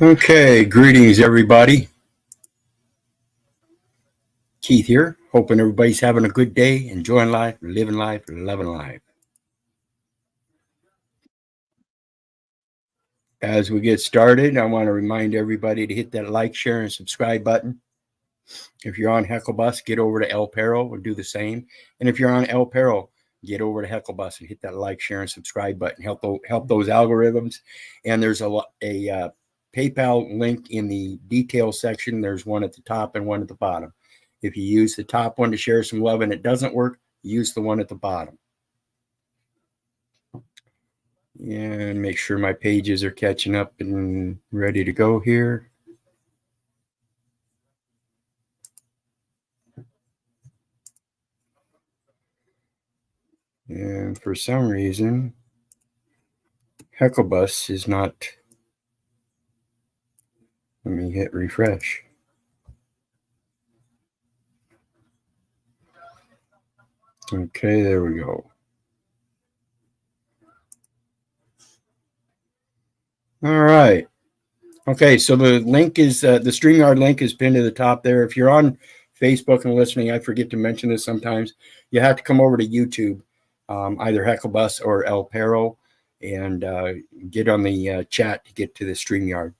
Okay, greetings everybody. Keith here, hoping everybody's having a good day, enjoying life, living life, loving life. As we get started, I want to remind everybody to hit that like, share, and subscribe button. If you're on Hecklebus, get over to El Perro and do the same. And if you're on El Perro, get over to Hecklebus and hit that like, share, and subscribe button. Help those algorithms. And there's a PayPal link in the details section. There's one at the top and one at the bottom. If you use the top one to share some love and it doesn't work, use the one at the bottom. And make sure my pages are catching up and ready to go here. And for some reason, Hecklebus is not. Let me hit refresh. Okay, there we go. All right. Okay, so the link is the StreamYard link is pinned to the top there. If you're on Facebook and listening, I forget to mention this sometimes. You have to come over to YouTube, either Hecklebus or El Perro, and get on the chat to get to the StreamYard.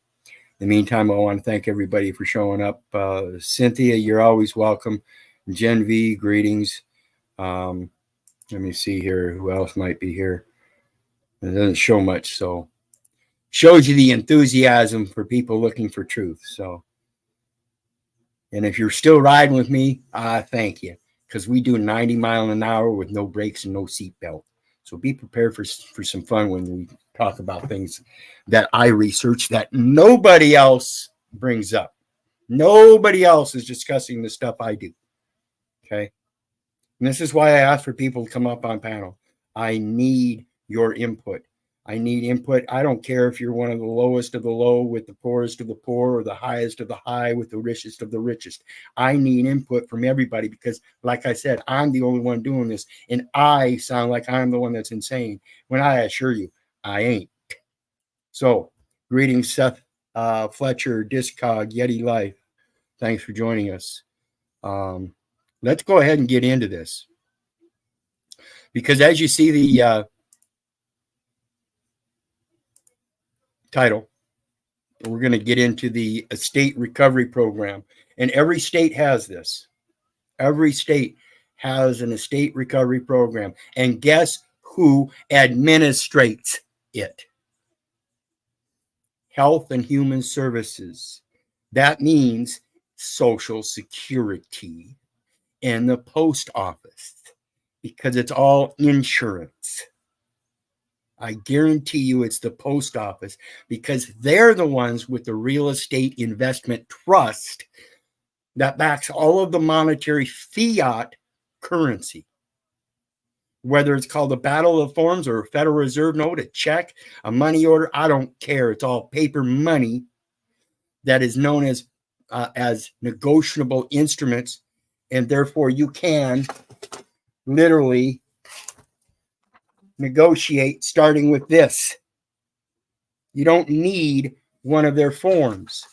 In the meantime, I want to thank everybody for showing up. Cynthia, you're always welcome. Gen V, greetings. Let me see here. Who else might be here? It doesn't show much, so shows you the enthusiasm for people looking for truth. So, and if you're still riding with me, thank you, because we do 90 miles an hour with no brakes and no seatbelt. So be prepared for some fun when we talk about things that I research that nobody else brings up. Nobody else is discussing the stuff I do. Okay. And this is why I ask for people to come up on panel. I need your input. I need input. I don't care if you're one of the lowest of the low with the poorest of the poor or the highest of the high with the richest of the richest. I need input from everybody because, like I said, I'm the only one doing this. And I sound like I'm the one that's insane when I assure you I ain't. So, greetings, Seth Fletcher, Discog, Yeti Life. Thanks for joining us. Let's go ahead and get into this. Because as you see the title, we're going to get into the estate recovery program. And every state has this. Every state has an estate recovery program. And guess who administrates it? Health and Human Services. That means Social Security and the post office, because it's all insurance. I guarantee you it's the post office because they're the ones with the real estate investment trust that backs all of the monetary fiat currency. Whether it's called a battle of forms or a Federal Reserve note, a check, a money order, I don't care. It's all paper money that is known as negotiable instruments, and therefore you can literally negotiate starting with this. You don't need one of their forms.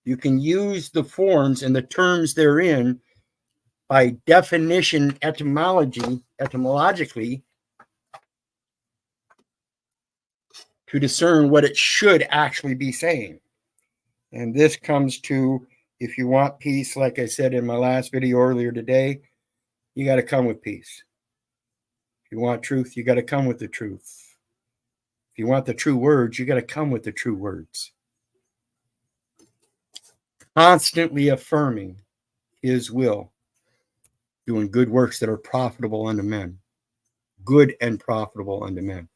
You can use the forms and the terms they're in by definition, etymologically, to discern what it should actually be saying. And this comes to, if you want peace, like I said in my last video earlier today, you got to come with peace. If you want truth, you got to come with the truth. If you want the true words, you got to come with the true words. Constantly affirming his will, doing good works that are profitable unto men. Good and profitable unto men.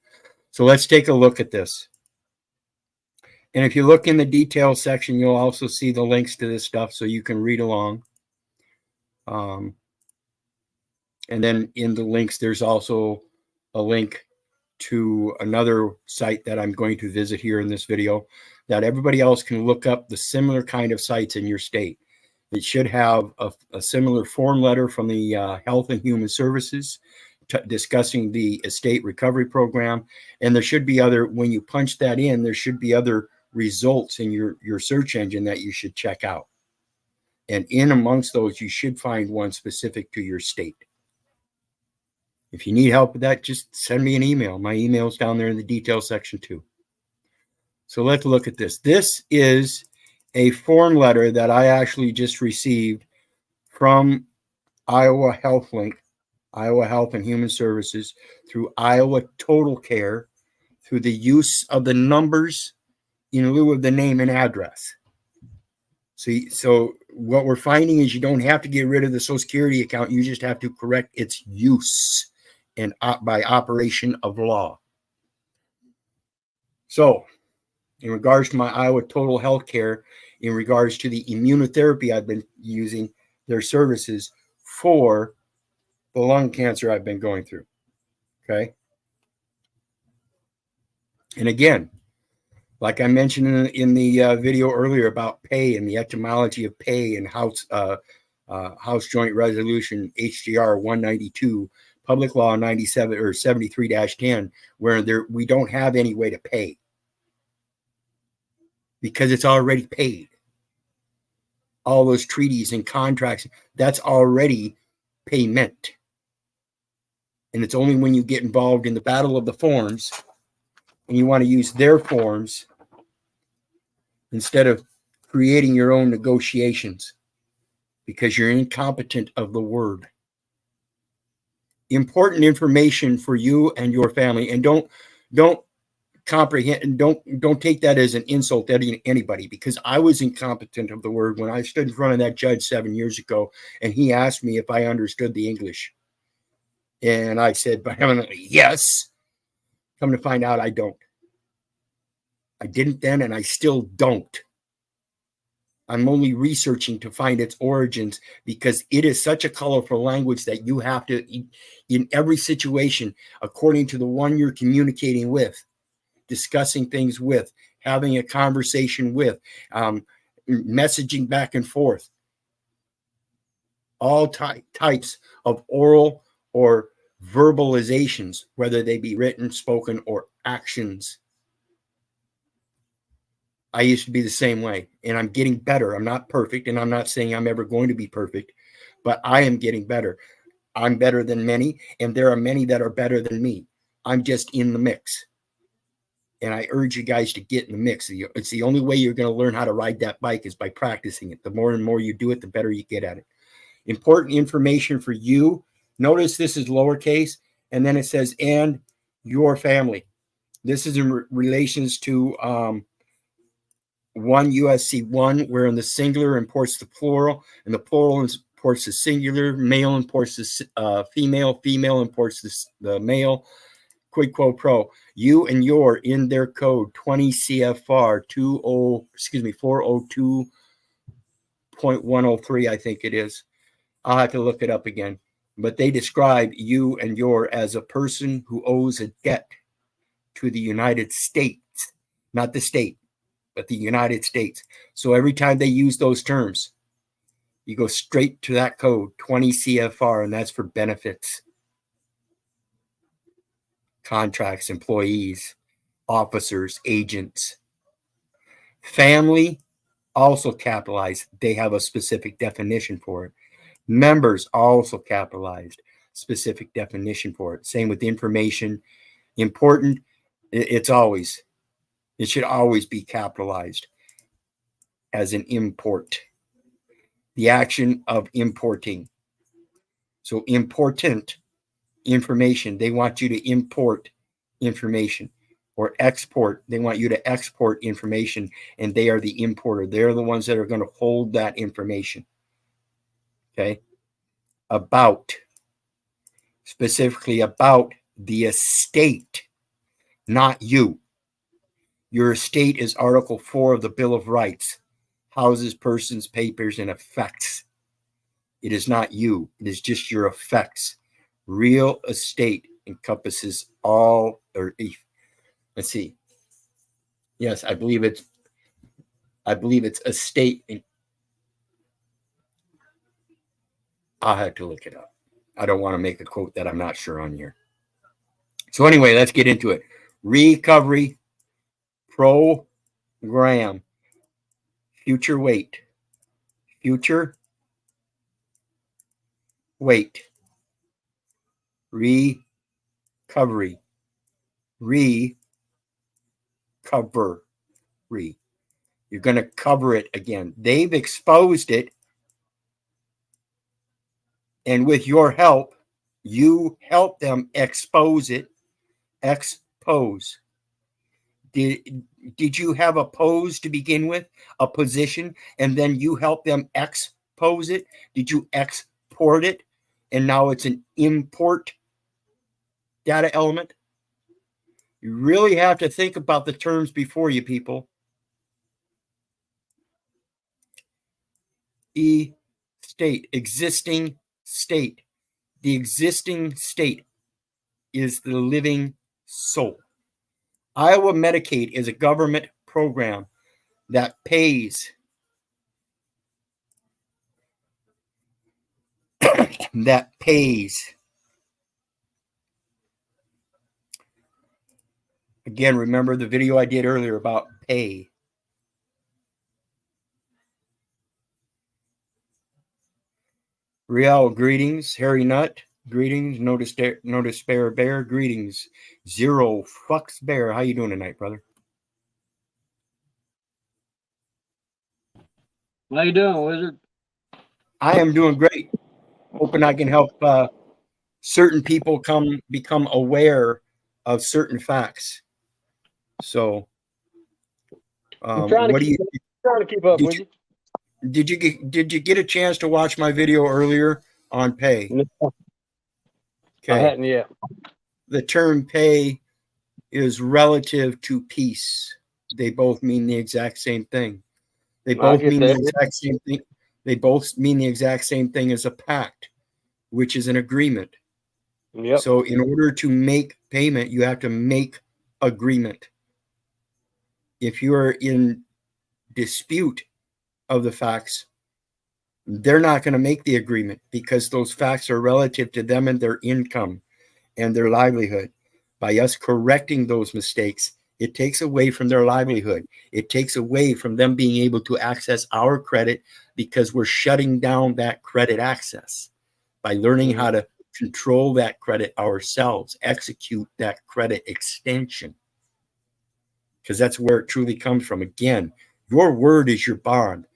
So let's take a look at this. And if you look in the details section, you'll also see the links to this stuff so you can read along. And then in the links, there's also a link to another site that I'm going to visit here in this video that everybody else can look up the similar kind of sites in your state. It should have a similar form letter from the Health and Human Services discussing the estate recovery program. And there should be other, when you punch that in, there should be other results in your search engine that you should check out. And in amongst those, you should find one specific to your state. If you need help with that, just send me an email. My email's down there in the details section too. So let's look at this. This is a form letter that I actually just received from Iowa Health Link, Iowa Health and Human Services, through Iowa Total Care, through the use of the numbers in lieu of the name and address. So what we're finding is you don't have to get rid of the Social Security account. You just have to correct its use and by operation of law. So in regards to my Iowa Total Health Care, in regards to the immunotherapy I've been using, their services for the lung cancer I've been going through. Okay. And again, like I mentioned in the video earlier about pay and the etymology of pay and House Joint Resolution HJR 192, Public Law 97 or 73-10, where we don't have any way to pay because it's already paid. All those treaties and contracts, that's already payment. And it's only when you get involved in the battle of the forms and you want to use their forms instead of creating your own negotiations because you're incompetent of the word. Important information for you and your family. And don't comprehend and don't take that as an insult to anybody, because I was incompetent of the word when I stood in front of that judge 7 years ago and he asked me if I understood the English. And I said, vehemently, yes. Come to find out, I don't. I didn't then, and I still don't. I'm only researching to find its origins because it is such a colorful language that you have to, in every situation, according to the one you're communicating with, discussing things with, having a conversation with, messaging back and forth, all types of oral or verbalizations, whether they be written, spoken, or actions. I used to be the same way, and I'm getting better. I'm not perfect, and I'm not saying I'm ever going to be perfect, but I am getting better. I'm better than many, and there are many that are better than me. I'm just in the mix, and I urge you guys to get in the mix. It's the only way you're going to learn how to ride that bike is by practicing it. The more and more you do it, the better you get at it. Important information for you. Notice this is lowercase, and then it says, and your family. This is in relations to 1 USC 1, where in the singular imports the plural, and the plural imports the singular, male imports the female, female imports the male. Quid quo pro. You and your in their code 20 CFR 402.103, I think it is. I'll have to look it up again. But they describe you and your as a person who owes a debt to the United States, not the state, but the United States. So every time they use those terms, you go straight to that code, 20 CFR, and that's for benefits, contracts, employees, officers, agents. Family, also capitalized. They have a specific definition for it. Members, also capitalized, specific definition for it. Same with information. Important, it should always be capitalized as an import. The action of importing. So important information, they want you to import information, or export, they want you to export information, and they are the importer. They're the ones that are going to hold that information. Okay. About, specifically about the estate, not you. Your estate is Article 4 of the Bill of Rights. Houses, persons, papers, and effects. It is not you. It is just your effects. Real estate encompasses all, or let's see. Yes, I believe it's estate. I'll have to look it up. I don't want to make a quote that I'm not sure on here. So anyway, let's get into it. Recovery, PROBATE Graham. Future weight. Future weight. Recovery. Recovery. You're going to cover it again. They've exposed it. And with your help, you help them expose it. Expose. Did you have a pose to begin with? A position, and then you help them expose it? Did you export it? And now it's an import data element? You really have to think about the terms before you, people. State, existing state. The existing state is the living soul. Iowa Medicaid is a government program that pays Again, remember the video I did earlier about pay. Real, greetings. Harry Nutt, greetings. No Despair Bear, greetings. Zero Fucks Bear, how you doing tonight, brother? How you doing, Wizard? I am doing great. Hoping I can help certain people become aware of certain facts. So, trying to keep up with you. Did you get a chance to watch my video earlier on pay? No. Okay. I hadn't yet. The term pay is relative to peace. They both mean the exact same thing. They both mean the exact same thing. They both mean the exact same thing as a pact, which is an agreement. Yep. So in order to make payment, you have to make agreement. If you are in dispute of the facts, they're not going to make the agreement because those facts are relative to them and their income and their livelihood. By us correcting those mistakes, it takes away from their livelihood. It takes away from them being able to access our credit because we're shutting down that credit access by learning how to control that credit ourselves, execute that credit extension, because that's where it truly comes from. Again, your word is your bond.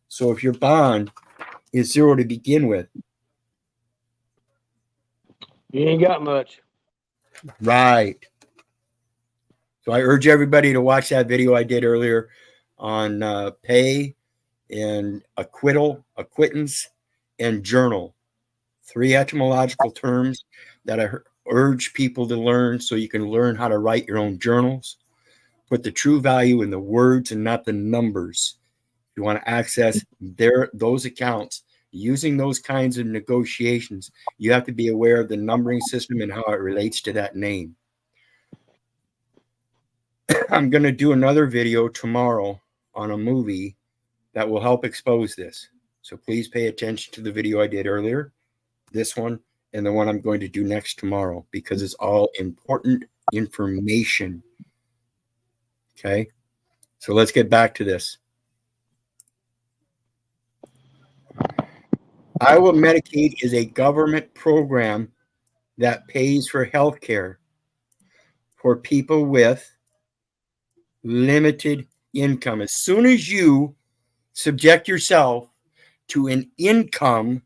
So if your bond is zero to begin with, you ain't got much. Right. So I urge everybody to watch that video I did earlier on pay and acquittance, and journal. 3 etymological terms that I urge people to learn so you can learn how to write your own journals. Put the true value in the words and not the numbers. If you want to access those accounts using those kinds of negotiations, you have to be aware of the numbering system and how it relates to that name. I'm going to do another video tomorrow on a movie that will help expose this. So please pay attention to the video I did earlier, this one, and the one I'm going to do next tomorrow, because it's all important information. Okay, so let's get back to this. Iowa Medicaid is a government program that pays for health care for people with limited income. As soon as you subject yourself to an income,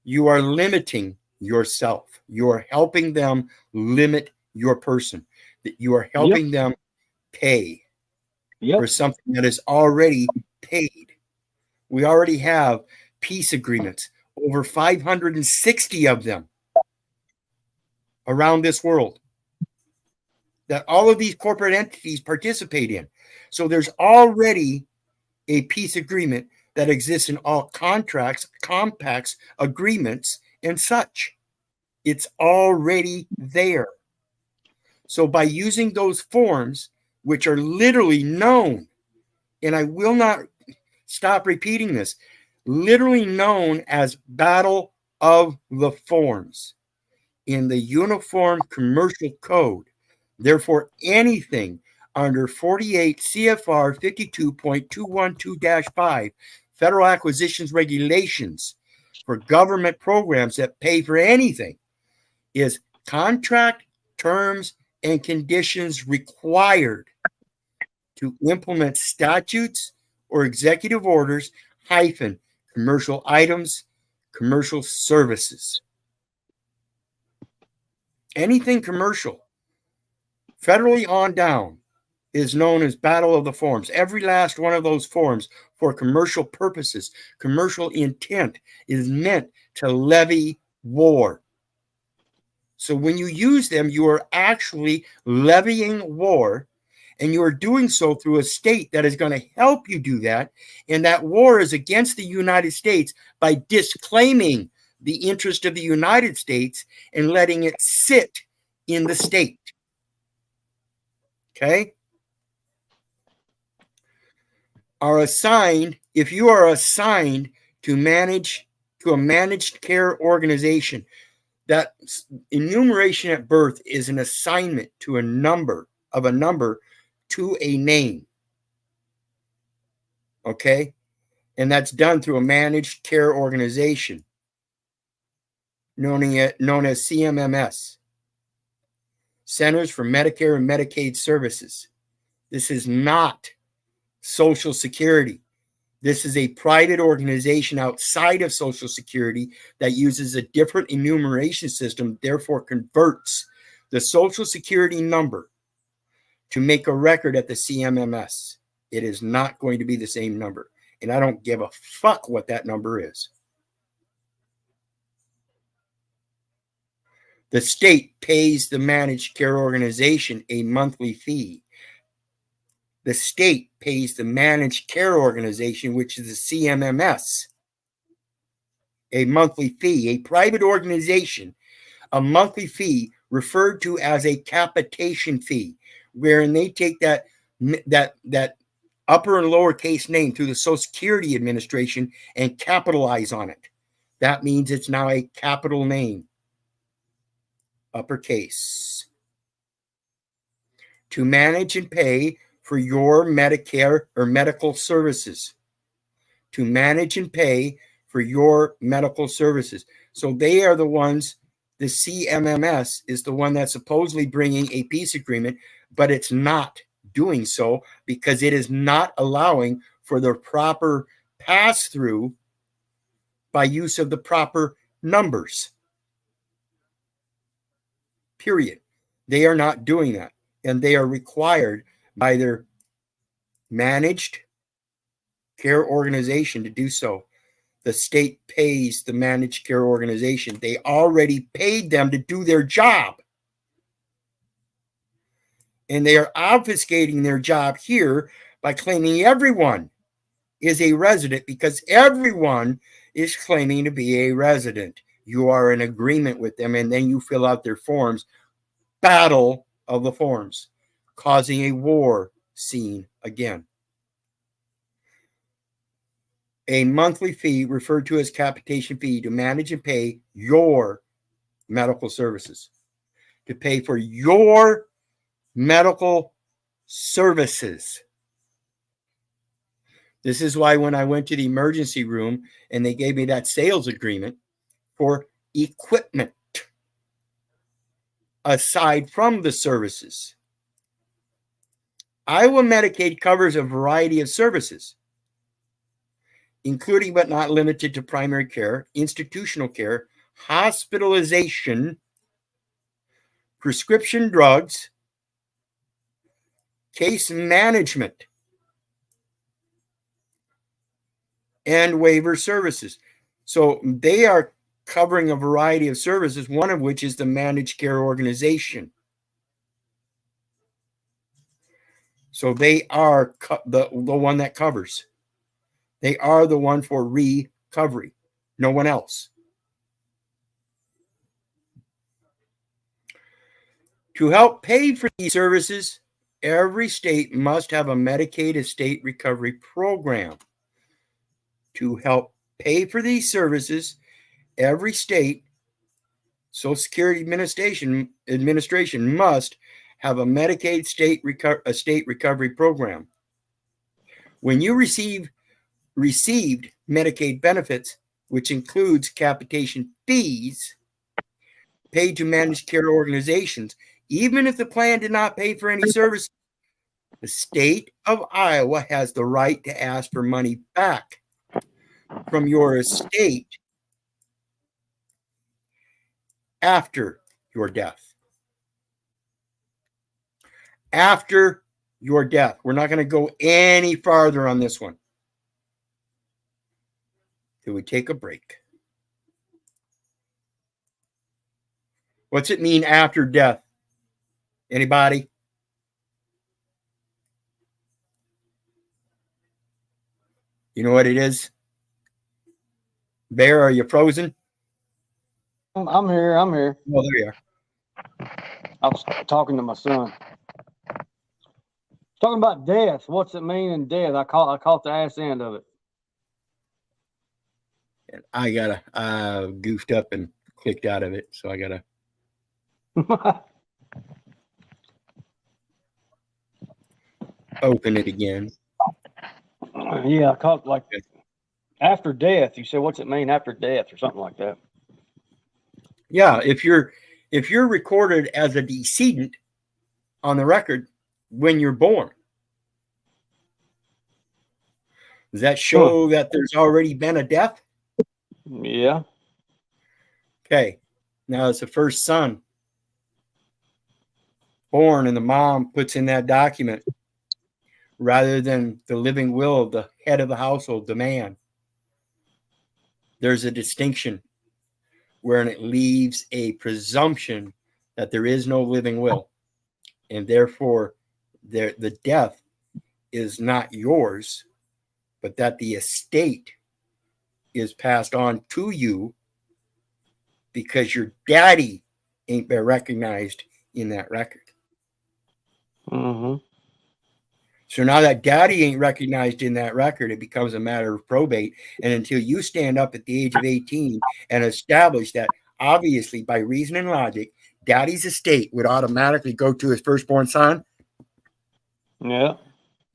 you are limiting yourself. You are helping them limit your person. That you are helping them pay for something that is already paid. We already have peace agreements, over 560 of them around this world, that all of these corporate entities participate in. So there's already a peace agreement that exists in all contracts, compacts, agreements, and such. It's already there. So by using those forms, which are literally known, and I will not stop repeating this, literally known as Battle of the Forms in the Uniform Commercial Code. Therefore, anything under 48 CFR 52.212-5, Federal Acquisitions Regulations for government programs that pay for anything, is contract terms and conditions required to implement statutes or executive orders hyphen commercial items, commercial services. Anything commercial, federally on down, is known as Battle of the Forms. Every last one of those forms for commercial purposes, commercial intent, is meant to levy war. So when you use them, you are actually levying war, and you are doing so through a state that is going to help you do that. And that war is against the United States by disclaiming the interest of the United States and letting it sit in the state. Okay? Are assigned, if you are assigned to a managed care organization, that enumeration at birth is an assignment to a number to a name. Okay? And that's done through a managed care organization known as CMMS, Centers for Medicare and Medicaid Services. This is not Social Security. This is a private organization outside of Social Security that uses a different enumeration system, therefore converts the Social Security number to make a record at the CMMS. It is not going to be the same number. And I don't give a fuck what that number is. The state pays the managed care organization a monthly fee. The state pays the managed care organization, which is the CMMS, a monthly fee. A private organization, a monthly fee referred to as a capitation fee, wherein they take that upper and lowercase name through the Social Security Administration and capitalize on it. That means it's now a capital name, uppercase. To manage and pay for your Medicare or medical services. To manage and pay for your medical services. So they are the ones, the CMMS is the one that's supposedly bringing a peace agreement, but it's not doing so because it is not allowing for the proper pass-through by use of the proper numbers. Period. They are not doing that, and they are required by their managed care organization to do so. The state pays the managed care organization. They already paid them to do their job. And they are obfuscating their job here by claiming everyone is a resident because everyone is claiming to be a resident. You are in agreement with them, and then you fill out their forms. Battle of the forms, causing a war scene again. A monthly fee referred to as capitation fee to manage and pay your medical services. To pay for your medical services. This is why when I went to the emergency room and they gave me that sales agreement for equipment aside from the services. Iowa Medicaid covers a variety of services, including but not limited to primary care, institutional care, hospitalization, prescription drugs, case management, and waiver services. So they are covering a variety of services, one of which is the managed care organization. So they are the one that covers. They are the one for recovery, no one else. To help pay for these services, every state must have a Medicaid estate recovery program. To help pay for these services, every state Social Security Administration must have a Medicaid state recovery program. When you received Medicaid benefits, which includes capitation fees paid to managed care organizations, even if the plan did not pay for any service, the state of Iowa has the right to ask for money back from your estate after your death. After your death. We're not going to go any farther on this one. Till we take a break. What's it mean after death? Anybody? You know what it is? Bear, are you frozen? I'm here. Oh, there you are. I was talking to my son. Talking about death. What's it mean in death? I caught the ass end of it. And I gotta goofed up and clicked out of it, so I gotta open it again. Yeah, I caught like after death. You said, what's it mean after death or something like that? Yeah, if you're recorded as a decedent on the record when you're born, does that show that there's already been a death? Yeah. Okay. Now it's the first son born, and the mom puts in that document rather than the living will of the head of the household, the man. There's a distinction wherein it leaves a presumption that there is no living will, and therefore the death is not yours, but that the estate is passed on to you because your daddy ain't been recognized in that record. Mm-hmm. So now that daddy ain't recognized in that record, it becomes a matter of probate. And until you stand up at the age of 18 and establish that, obviously, by reason and logic, daddy's estate would automatically go to his firstborn son. Yeah.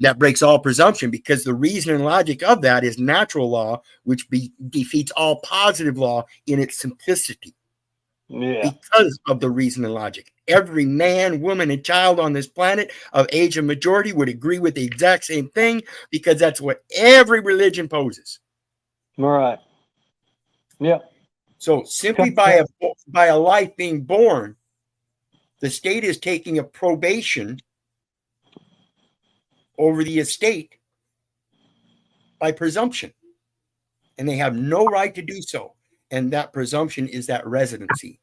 That breaks all presumption, because the reason and logic of that is natural law, which defeats all positive law in its simplicity. Yeah. Because of the reason and logic. Every man, woman, and child on this planet of age of majority would agree with the exact same thing, because that's what every religion poses. All right. Yeah. So simply by a life being born, the state is taking a probation over the estate by presumption. And they have no right to do so. And that presumption is that residency.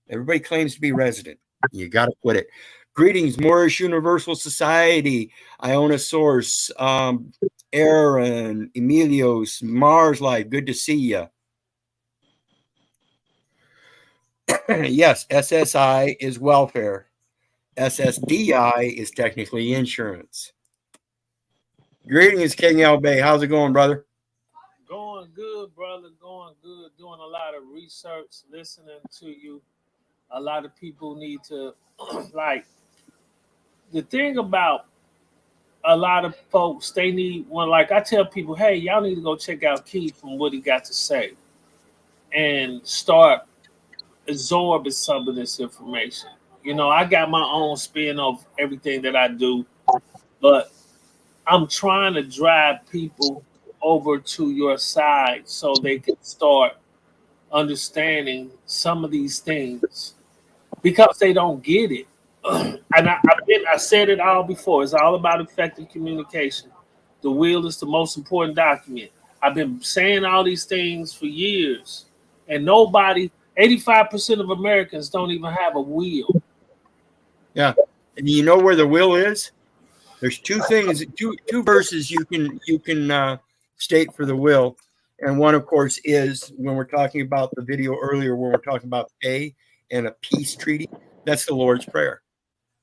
Everybody claims to be resident. You got to quit it. Greetings, Moorish Universal Society, Iona Source, Aaron, Emilios, Mars Life. Good to see you. Yes, SSI is welfare. SSDI is technically insurance. Greetings, King L Bay. How's it going, brother? Going good, brother. Going good. Doing a lot of research, listening to you. A lot of people need to, like, the thing about a lot of folks, they need one. Like, I tell people, hey, y'all need to go check out Keith from what he got to say and start absorbing some of this information. You know, I got my own spin of everything that I do, but I'm trying to drive people over to your side so they can start understanding some of these things, because they don't get it. And I said it all before. It's all about effective communication. The will is the most important document. I've been saying all these things for years, and 85% of Americans don't even have a will. Yeah. And you know where the will is? There's two things, two verses you can state for the will. And one, of course, is when we're talking about the video earlier, when we're talking about pay and a peace treaty. That's the Lord's Prayer.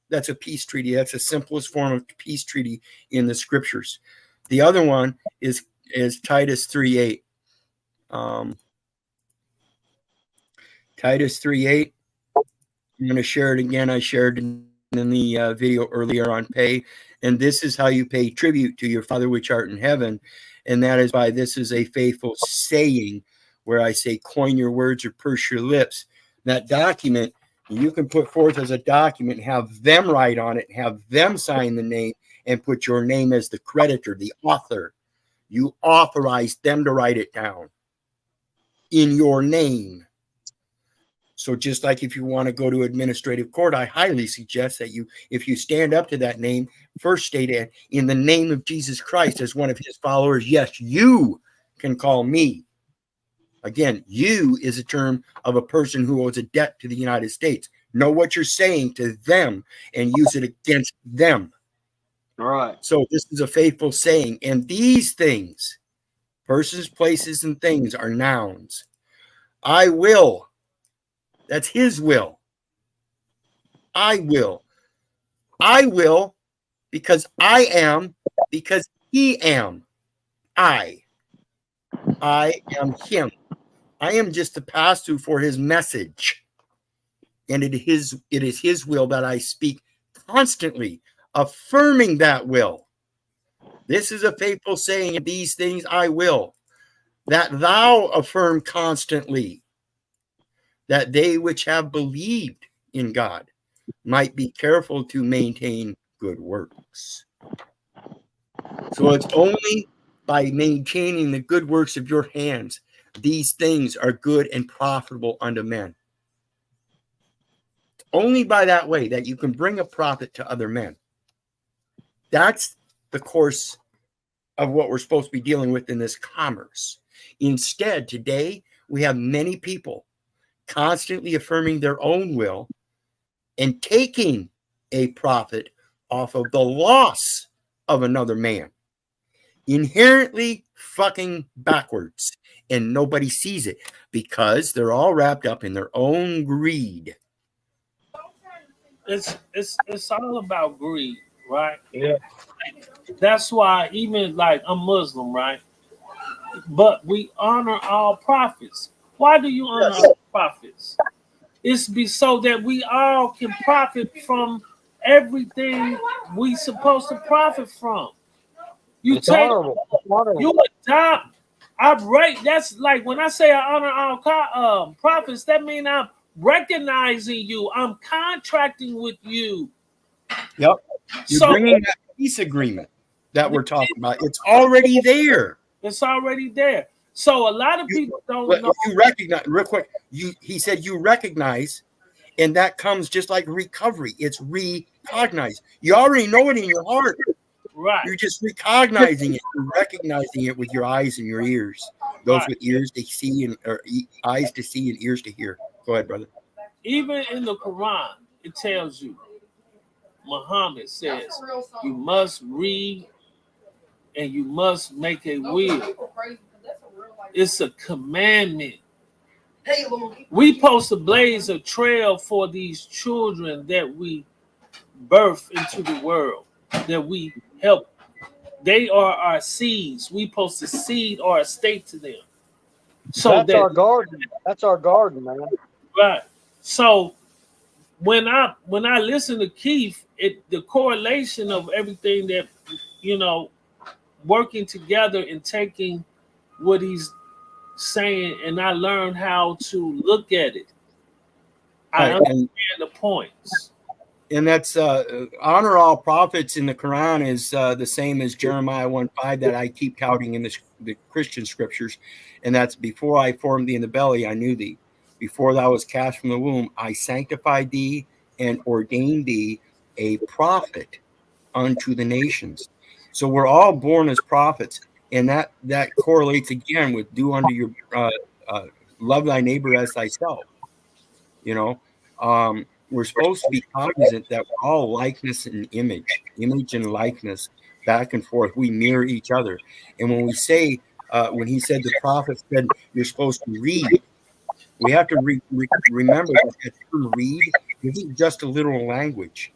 That's a peace treaty. That's the simplest form of peace treaty in the scriptures. The other one is Titus 3:8. Titus 3:8. I'm going to share it again. I shared in the video earlier on pay. And this is how you pay tribute to your Father which art in heaven. And that is by this is a faithful saying, where I say, coin your words or purse your lips. That document you can put forth as a document, have them write on it, have them sign the name, and put your name as the creditor, the author. You authorize them to write it down in your name. So just like if you want to go to administrative court, I highly suggest that you, if you stand up to that name, first state it in the name of Jesus Christ as one of his followers. Yes, you can call me. Again, you is a term of a person who owes a debt to the United States. Know what you're saying to them and use it against them. All right. So this is a faithful saying. And these things, persons, places, and things are nouns. I will. That's his will. I will. I will because I am, because he am. I am him. I am just the pass-through for his message. And it is his will that I speak constantly, affirming that will. This is a faithful saying, and these things I will, that thou affirm constantly, that they which have believed in God might be careful to maintain good works. So it's only by maintaining the good works of your hands, these things are good and profitable unto men. It's only by that way that you can bring a profit to other men. That's the course of what we're supposed to be dealing with in this commerce. Instead, today, we have many people constantly affirming their own will and taking a profit off of the loss of another man. Inherently fucking backwards, and nobody sees it because they're all wrapped up in their own greed. It's all about greed, right? Yeah. That's why even like I'm Muslim, right? But we honor all prophets. Why do you honor all prophets? It's be so that we all can profit from everything we supposed to profit from. You It's take, honorable. It's honorable. you adopt. I break. That's like when I say I honor all prophets. That means I'm recognizing you. I'm contracting with you. Yep. You're So bringing that peace agreement that we're talking about. It's already there. it's already there. So a lot of people don't know. You recognize, real quick, he said you recognize, and that comes just like recovery. It's recognize. You already know it in your heart. Right. You're just recognizing it. You're recognizing it with your eyes and your ears. Those Right. with ears to see and or eyes to see and ears to hear. Go ahead, brother. Even in the Quran, it tells you, Muhammad says, you must read and you must make a will. It's a commandment. We supposed to blaze a trail for these children that we birth into the world, that we help. They are our seeds. We supposed to seed our estate to them. So That's our garden. That's our garden, man. Right. So when I listen to Keith, the correlation of everything that working together and taking what he's saying, and I learned how to look at it. I understand the points. And that's honor all prophets in the Quran is the same as Jeremiah 1:5 that I keep touting in the Christian scriptures. And that's before I formed thee in the belly, I knew thee. Before thou was cast from the womb, I sanctified thee and ordained thee a prophet unto the nations. So we're all born as prophets. And that correlates again with do unto your love thy neighbor as thyself. We're supposed to be cognizant that we're all likeness and image and likeness, back and forth. We mirror each other. And when we say, when he said the prophet said you're supposed to read, we have to remember that the term read isn't just a literal language.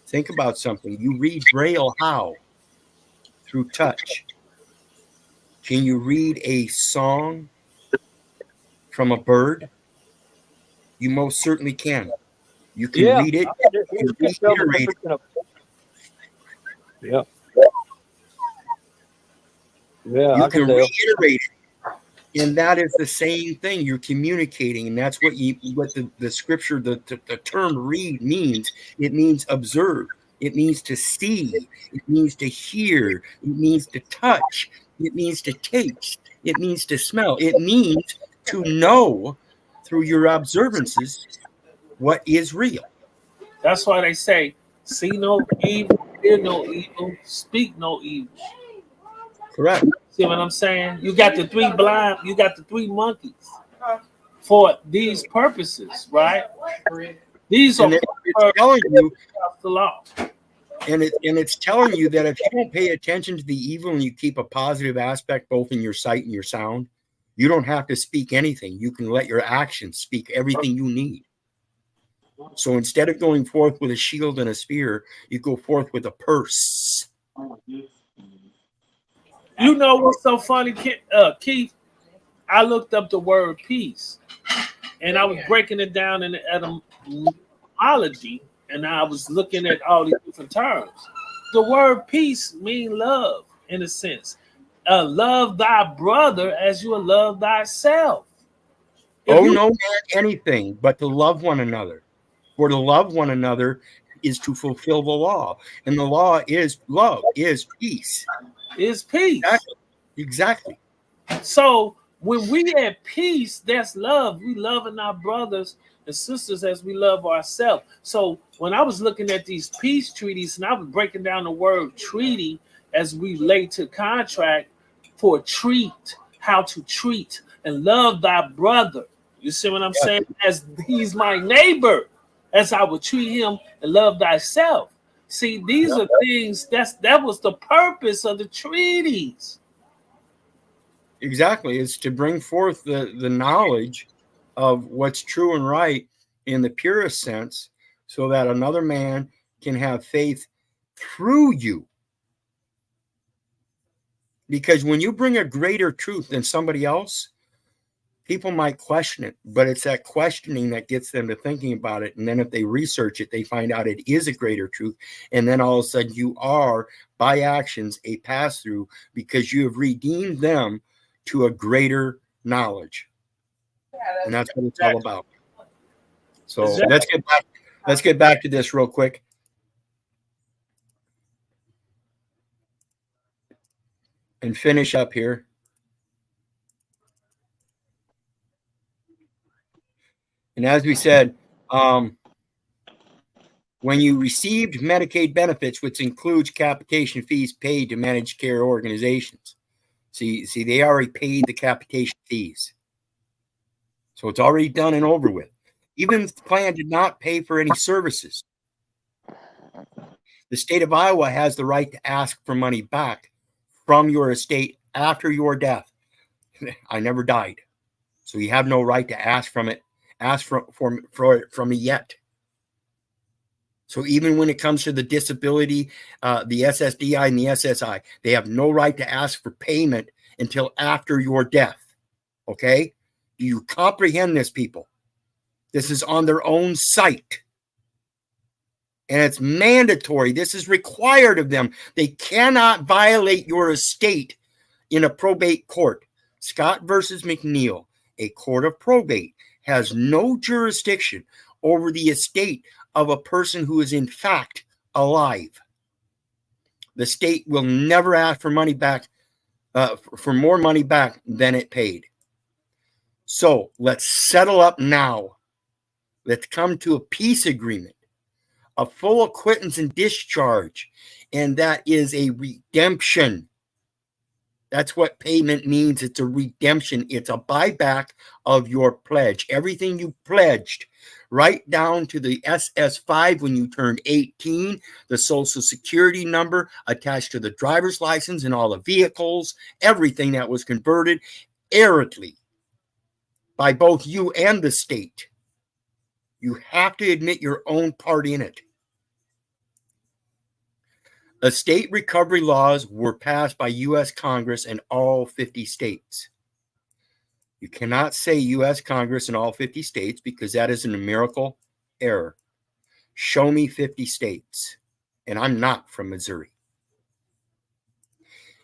Think about something. You read Braille how? Through touch. Can you read a song from a bird? You most certainly can. You can Yeah. read it. You can reiterate it. Yeah. Yeah, You I can can tell. reiterate it. And that is the same thing. You're communicating. And that's what the scripture, the term read means. It means observe. It means to see. It means to hear. It means to touch. It means to taste. It means to smell. It means to know through your observances what is real. That's why they say, see no evil, hear no evil, speak no evil. Correct. See what I'm saying? You got the three monkeys for these purposes, right? These are And it's telling you, the law. and it's telling you that if you don't pay attention to the evil and you keep a positive aspect both in your sight and your sound, you don't have to speak anything. You can let your actions speak everything you need. So instead of going forth with a shield and a spear, you go forth with a purse. You know what's so funny, Keith? I looked up the word peace, and I was breaking it down in the etymology, and I was looking at all these different terms. The word peace means love, in a sense. Love thy brother as you will love thyself. Oh, no man, anything but to love one another. For to love one another is to fulfill the law. And the law is love, is peace. Is peace. Exactly. So when we at peace, that's love. We loving our brothers and sisters as we love ourselves. So when I was looking at these peace treaties and I was breaking down the word treaty as we relate to contract for treat, how to treat and love thy brother. You see what I'm saying? As he's my neighbor, as I would treat him and love thyself. See, these are things that was the purpose of the treaties. Exactly. It's to bring forth the knowledge of what's true and right in the purest sense so that another man can have faith through you. Because when you bring a greater truth than somebody else, people might question it, but it's that questioning that gets them to thinking about it. And then if they research it, they find out it is a greater truth. And then all of a sudden you are, by actions, a pass-through because you have redeemed them to a greater knowledge. And that's what it's all about. So let's get back to this real quick. And finish up here. And as we said, when you received Medicaid benefits, which includes capitation fees paid to managed care organizations, see, they already paid the capitation fees. So it's already done and over with. Even if the plan did not pay for any services, the state of Iowa has the right to ask for money back from your estate after your death. I never died. So you have no right to ask from it, ask from me yet. So even when it comes to the disability, the SSDI and the SSI, they have no right to ask for payment until after your death. Okay? Do you comprehend this, people? This is on their own site. And it's mandatory. This is required of them. They cannot violate your estate in a probate court. Scott versus McNeil, a court of probate, has no jurisdiction over the estate of a person who is in fact alive. The state will never ask for money back, for more money back than it paid. So let's settle up now. Let's come to a peace agreement, a full acquittance and discharge, and that is a redemption. That's what payment means. It's a redemption. It's a buyback of your pledge. Everything you pledged, right down to the SS5 when you turned 18, the Social Security number attached to the driver's license and all the vehicles, everything that was converted errantly by both you and the state. You have to admit your own part in it. Estate recovery laws were passed by U.S. Congress and all 50 states. You cannot say U.S. Congress in all 50 states because that is a numerical error. Show me 50 states. And I'm not from Missouri.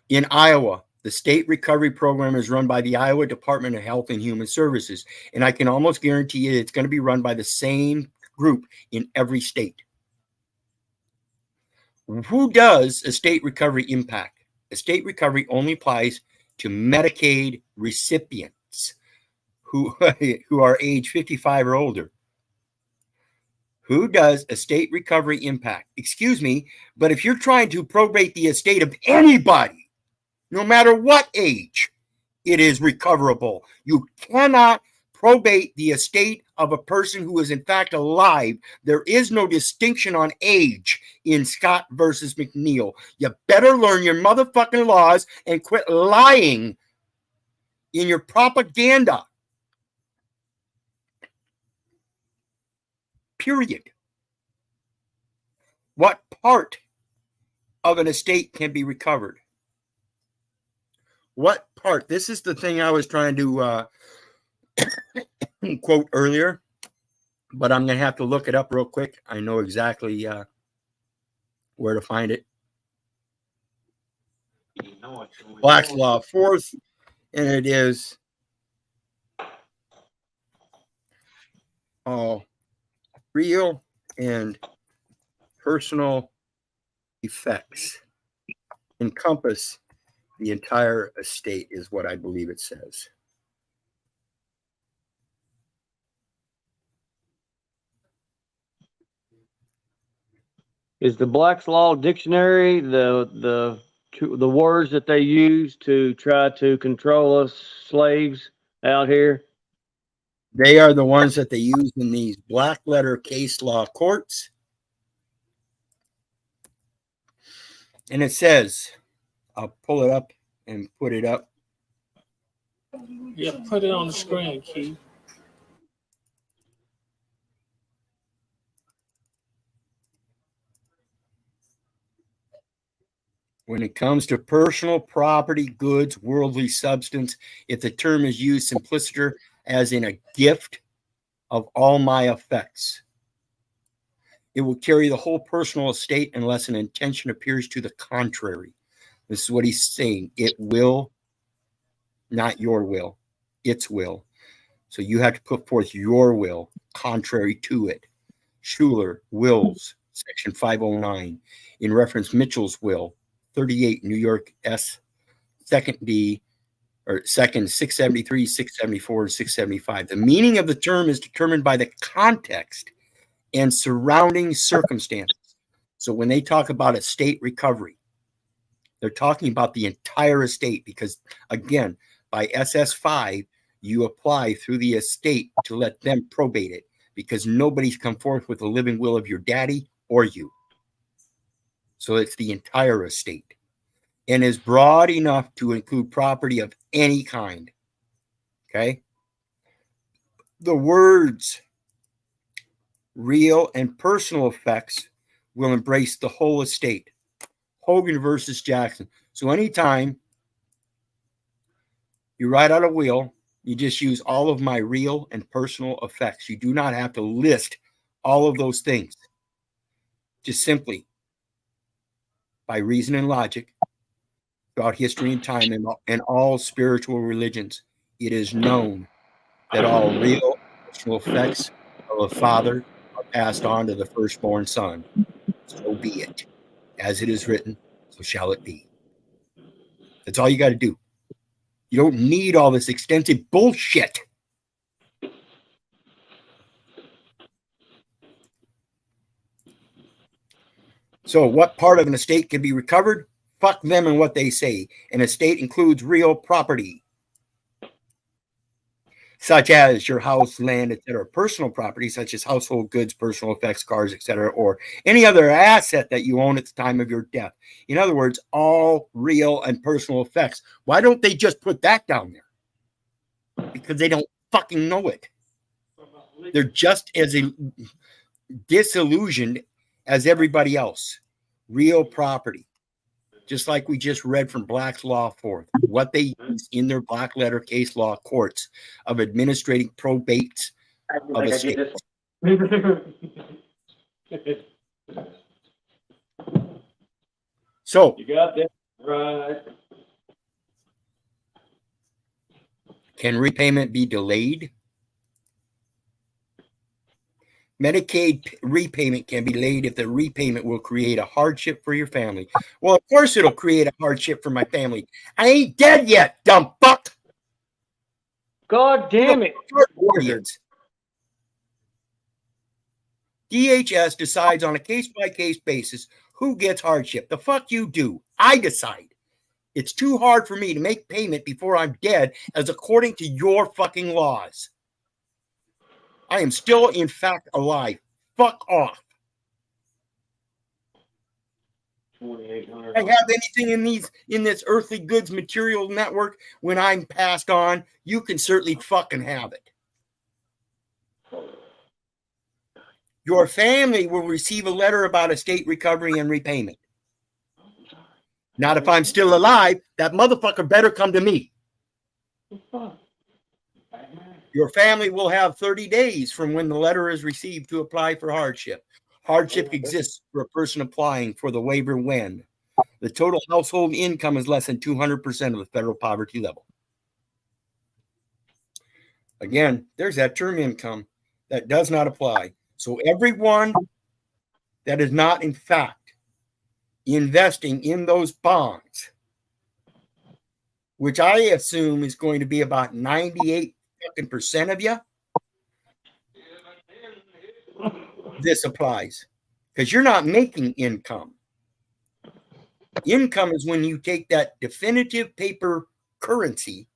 In Iowa, the state recovery program is run by the Iowa Department of Health and Human Services. And I can almost guarantee you it's going to be run by the same group in every state. Who does a state recovery impact? A state recovery only applies to Medicaid recipients who are age 55 or older. Who does a state recovery impact? Excuse me, but if you're trying to probate the estate of anybody, no matter what age, it is recoverable. You cannot probate the estate of a person who is in fact alive. There is no distinction on age in Scott versus McNeil. You better learn your motherfucking laws and quit lying in your propaganda. Period. What part of an estate can be recovered? What part? This is the thing I was trying to quote earlier, but I'm going to have to look it up real quick. I know exactly where to find it. Black's Law, 4th, and it is real and personal effects encompass the entire estate is what I believe it says. Is the Black's Law Dictionary the words that they use to try to control us slaves out here? They are the ones that they use in these black letter case law courts. And it says, I'll pull it up and put it up. Yeah, put it on the screen, Keith. When it comes to personal property, goods, worldly substance, if the term is used simpliciter as in a gift of all my effects, it will carry the whole personal estate unless an intention appears to the contrary. This is what he's saying. It will, not your will, its will. So you have to put forth your will contrary to it. Schuler, Wills, Section 509, in reference Mitchell's will, 38, New York S, second D, or second 673, 674, and 675. The meaning of the term is determined by the context and surrounding circumstances. So when they talk about estate recovery, they're talking about the entire estate because, again, by SS5, you apply through the estate to let them probate it because nobody's come forth with a living will of your daddy or you. So it's the entire estate and is broad enough to include property of any kind. Okay? The words real and personal effects will embrace the whole estate. Hogan versus Jackson. So anytime you write out a will, you just use all of my real and personal effects. You do not have to list all of those things. Just simply, by reason and logic, throughout history and time and all spiritual religions, it is known that all real and personal effects of a father are passed on to the firstborn son. So be it. As it is written, so shall it be. That's all you got to do. You don't need all this extensive bullshit. So what part of an estate can be recovered? Fuck them and what they say. An estate includes real property, such as your house, land, etc. Personal property, such as household goods, personal effects, cars, etc., or any other asset that you own at the time of your death. In other words, all real and personal effects. Why don't they just put that down there? Because they don't fucking know it. They're just as disillusioned as everybody else. Real property. just like we just read from Black's Law Forth, what they use in their black letter case law courts of administrating probates of a state. So You got that right. can repayment be delayed? Medicaid repayment can be delayed if the repayment will create a hardship for your family. Well, of course it'll create a hardship for my family. I ain't dead yet, dumb fuck. God damn it. Idiots. DHS decides on a case-by-case basis who gets hardship. The fuck you do. I decide. It's too hard for me to make payment before I'm dead, as according to your fucking laws. I am still, in fact, alive. Fuck off. $2,800. I have anything in this earthly goods material network when I'm passed on, you can certainly fucking have it. Your family will receive a letter about estate recovery and repayment. Not if I'm still alive. That motherfucker better come to me. Your family will have 30 days from when the letter is received to apply for hardship. Hardship exists for a person applying for the waiver when the total household income is less than 200% of the federal poverty level. Again, there's that term income that does not apply. So everyone that is not, in fact, investing in those bonds, which I assume is going to be about 98% of you, this applies because you're not making income. Income is when you take that definitive paper currency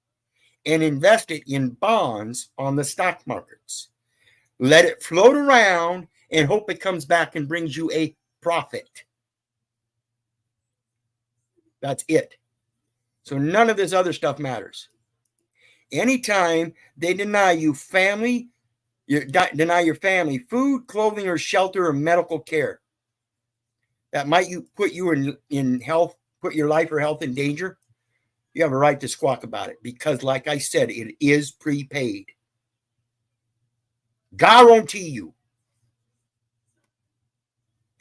and invest it in bonds on the stock markets. Let it float around and hope it comes back and brings you a profit. That's it. So none of this other stuff matters. Anytime they deny you family, deny your family food, clothing, or shelter, or medical care that might put you in health, put your life or health in danger, you have a right to squawk about it because, like I said, it is prepaid. Guarantee you.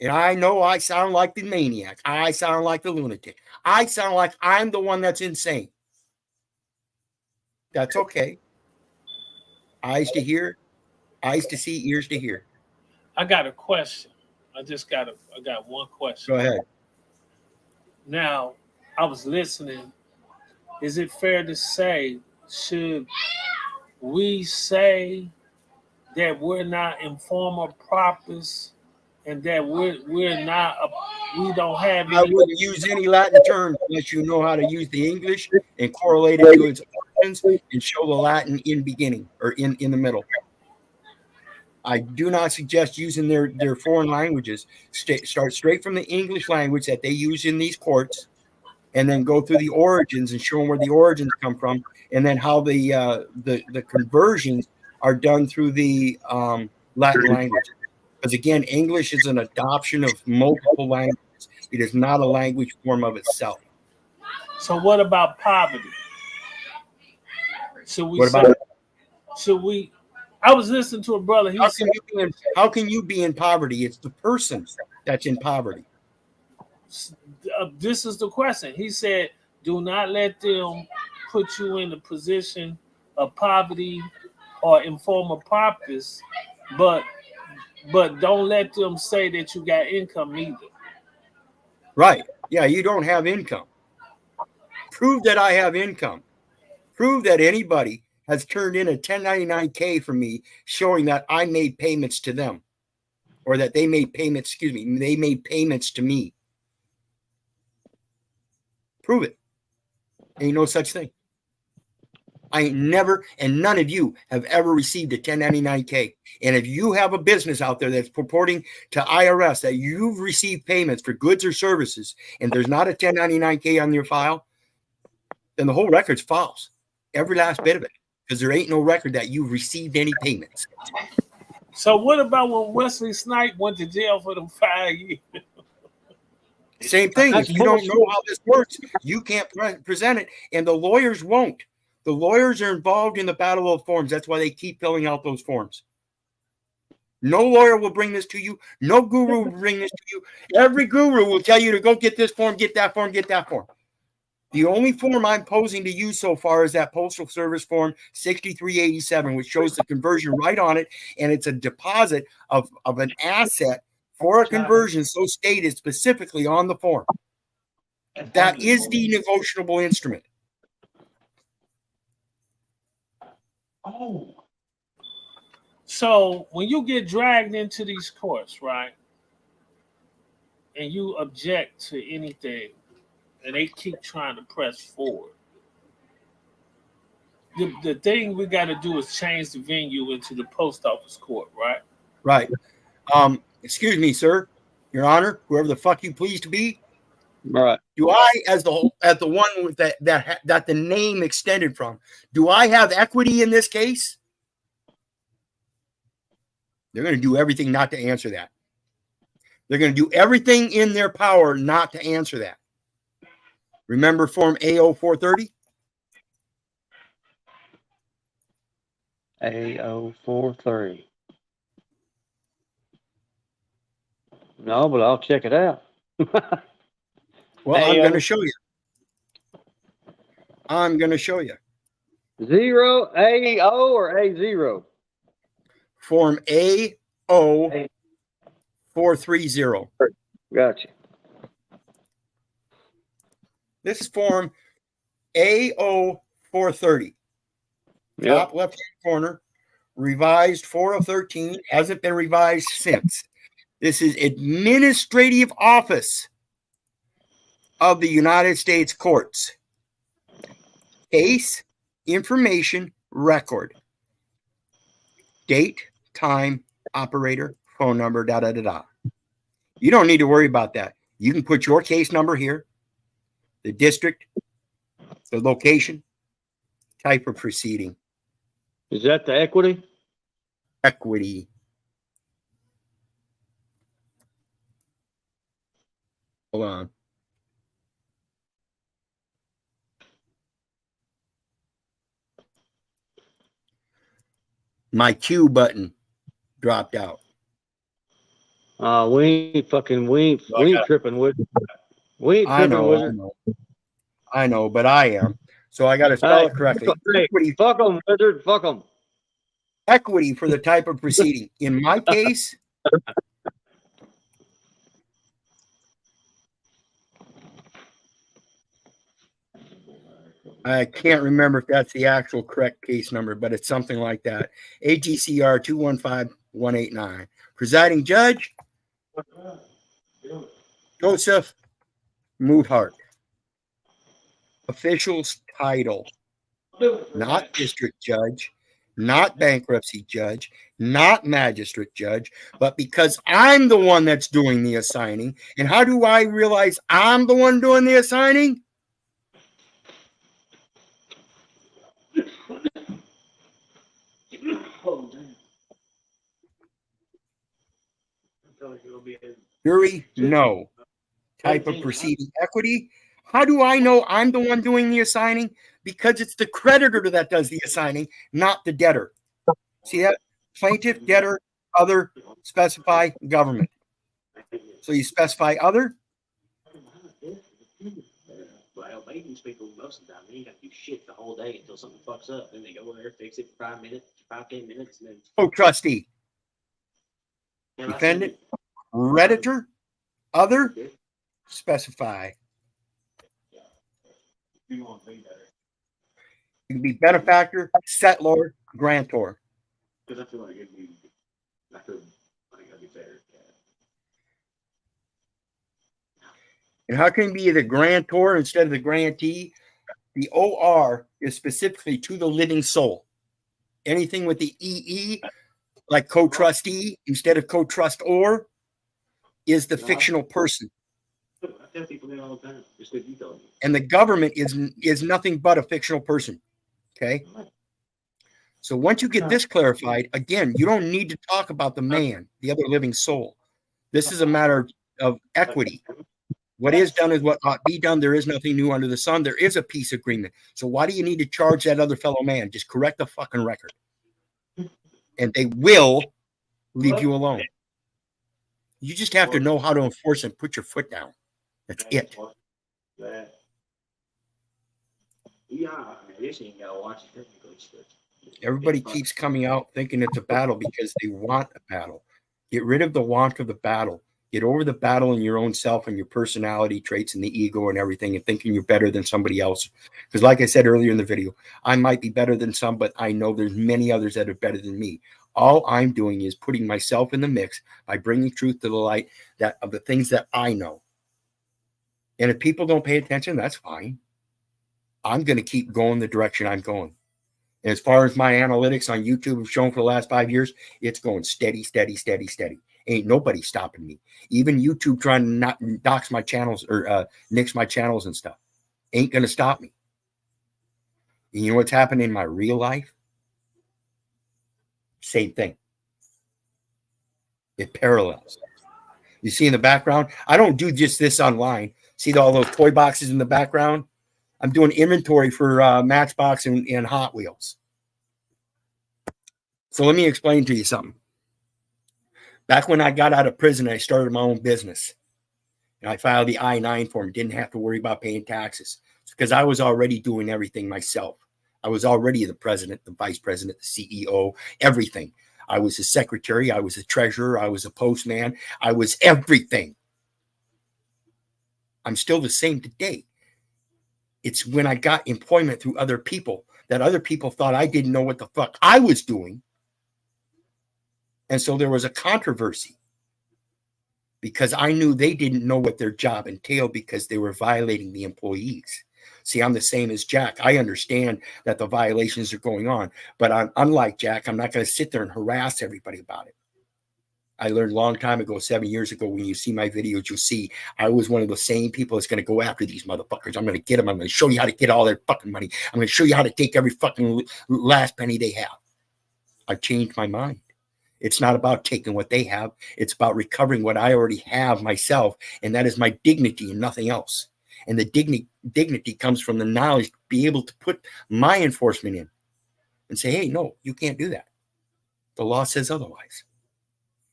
And I know I sound like the maniac. I sound like the lunatic. I sound like I'm the one that's insane. That's okay. Eyes to hear, eyes to see, ears to hear. I got a question. I got one question. Go ahead. Now, I was listening. Is it fair to say, should we say that we're not informal properties and that we're not, we don't have any? I wouldn't use any Latin terms unless you know how to use the English and correlate it to its origins and show the Latin in beginning or in the middle. I do not suggest using their foreign languages. Start straight from the English language that they use in these courts, and then go through the origins and show them where the origins come from, and then how the conversions are done through the Latin language. Because again, English is an adoption of multiple languages. It is not a language form of itself. So what about poverty? Should we? I was listening to a brother. How can you be in poverty? It's the person that's in poverty. This is the question. He said, do not let them put you in a position of poverty or informal purpose, but don't let them say that you got income either. Right. Yeah, you don't have income. Prove that I have income. Prove that anybody has turned in a 1099-K for me showing that I made payments to them or that they made payments, they made payments to me. Prove it. Ain't no such thing. I ain't never, and none of you have ever received a 1099-K. And if you have a business out there that's purporting to IRS that you've received payments for goods or services and there's not a 1099-K on your file, then the whole record's false. Every last bit of it. Because there ain't no record that you've received any payments. So what about when Wesley Snipes went to jail for them 5 years? Same thing. That's If you don't bullshit. know how this works, you can't present it, and the lawyers won't. The lawyers are involved in the battle of forms. That's why they keep filling out those forms. No lawyer will bring this to you. No guru will bring this to you. Every guru will tell you to go get this form, get that form, get that form. The only form I'm posing to you so far is that Postal Service form 6387, which shows the conversion right on it, and it's a deposit of an asset for a conversion so stated specifically on the form. That is the negotiable instrument. Oh. So when you get dragged into these courts, right, and you object to anything, and they keep trying to press forward, the thing we got to do is change the venue into the post office court, right? Right. Excuse me, sir, Your Honor, whoever the fuck you please to be. Right. Do I, as the one with that the name extended from, do I have equity in this case? They're going to do everything not to answer that. They're going to do everything in their power not to answer that. Remember Form AO 430? AO 430. No, but I'll check it out. Well, I'm going to show you. I'm going to show you. 0 AO or A0? Form AO 430. Gotcha. This is Form AO 430. Yep. Top left-hand corner, revised 4013, hasn't been revised since. This is Administrative Office of the United States Courts. Case information record. Date, time, operator, phone number, da-da-da-da. You don't need to worry about that. You can put your case number here, the district, the location, type of proceeding. Is that the equity? Equity. Hold on. My Q button dropped out. We ain't tripping with it. We ain't I tripping know, with I it. know. I know, but I am. So I got to spell it correctly. Hey, Equity, fuck them, wizard. Fuck them. equity for the type of proceeding. In my case, I can't remember if that's the actual correct case number, but it's something like that. AGCR 215189. Presiding judge, Joseph Moodhart. Official's title, not district judge, not bankruptcy judge, not magistrate judge, but because I'm the one that's doing the assigning. And how do I realize I'm the one doing the assigning? Jury, no. Type of proceeding, equity. How do I know I'm the one doing the assigning? Because it's the creditor that does the assigning, not the debtor. See that? Plaintiff, debtor, other, specify, government. So you specify other. Well, maintenance people most of the time, they ain't got to do shit the whole day until something fucks up. Then they go in there, fix it for 5 minutes, 10 minutes, and then. Oh, trustee, Yeah, defendant, creditor, other, specify. You can be benefactor, settlor, grantor. Because I feel like it'd be, I think that'd be better. And how can you be the grantor instead of the grantee? The OR is specifically to the living soul. Anything with the EE, like co-trustee instead of co-trustor, is the fictional person. I tell people that all the time. Just what you told me. And the government is nothing but a fictional person. Okay? So once you get this clarified, again, you don't need to talk about the man, the other living soul. This is a matter of equity. What is done is what ought be done. There is nothing new under the sun. There is a peace agreement. So why do you need to charge that other fellow man? Just correct the fucking record. And they will leave you alone. You just have to know how to enforce and put your foot down. That's it. Everybody keeps coming out thinking it's a battle because they want a battle. Get rid of the want of the battle. Get over the battle in your own self and your personality traits and the ego and everything and thinking you're better than somebody else. Because like I said earlier in the video, I might be better than some, but I know there's many others that are better than me. All I'm doing is putting myself in the mix by bringing truth to the light that of the things that I know. And if people don't pay attention, that's fine. I'm going to keep going the direction I'm going. And as far as my analytics on YouTube have shown for the last 5 years, it's going steady, steady, steady, steady. Ain't nobody stopping me. Even YouTube trying to not dox my channels or nix my channels and stuff ain't going to stop me. And you know what's happening in my real life? Same thing. It parallels. You see in the background, I don't do just this online. See all those toy boxes in the background? I'm doing inventory for Matchbox and Hot Wheels. So let me explain to you something. Back when I got out of prison, I started my own business. And I filed the I-9 form. Didn't have to worry about paying taxes because I was already doing everything myself. I was already the president, the vice president, the CEO, everything. I was a secretary. I was a treasurer. I was a postman. I was everything. I'm still the same today. It's when I got employment through other people that other people thought I didn't know what the fuck I was doing. And so there was a controversy because I knew they didn't know what their job entailed because they were violating the employees. See, I'm the same as Jack. I understand that the violations are going on, but unlike Jack, I'm not going to sit there and harass everybody about it. I learned a long time ago, 7 years ago, when you see my videos, you'll see I was one of the same people that's going to go after these motherfuckers. I'm going to get them. I'm going to show you how to get all their fucking money. I'm going to show you how to take every fucking last penny they have. I've changed my mind. It's not about taking what they have. It's about recovering what I already have myself, and that is my dignity and nothing else. And the dignity comes from the knowledge to be able to put my enforcement in and say, hey, no, you can't do that. The law says otherwise.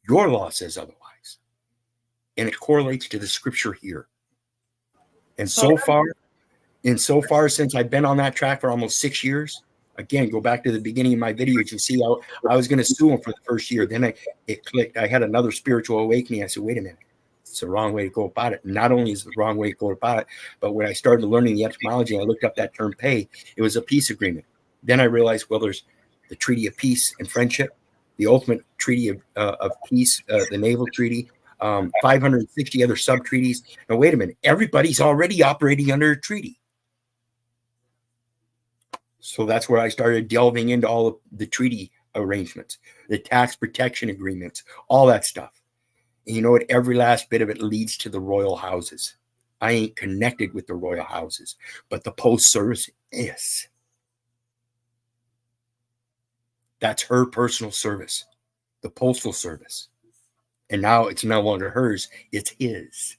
Your law says otherwise. And it correlates to the scripture here. And so far, since I've been on that track for almost 6 years, again, go back to the beginning of my videos, you see how I was going to sue him for the first year. Then it clicked. I had another spiritual awakening. I said, wait a minute. It's the wrong way to go about it. Not only is it the wrong way to go about it, but when I started learning the etymology, I looked up that term pay. It was a peace agreement. Then I realized, well, there's the Treaty of Peace and Friendship, the ultimate treaty of peace, the naval treaty, 560 other sub-treaties. Now, wait a minute. Everybody's already operating under a treaty. So that's where I started delving into all of the treaty arrangements, the tax protection agreements, all that stuff. And you know what? Every last bit of it leads to the royal houses. I ain't connected with the royal houses, but the post service is. That's her personal service, the postal service. And now it's no longer hers, it's his,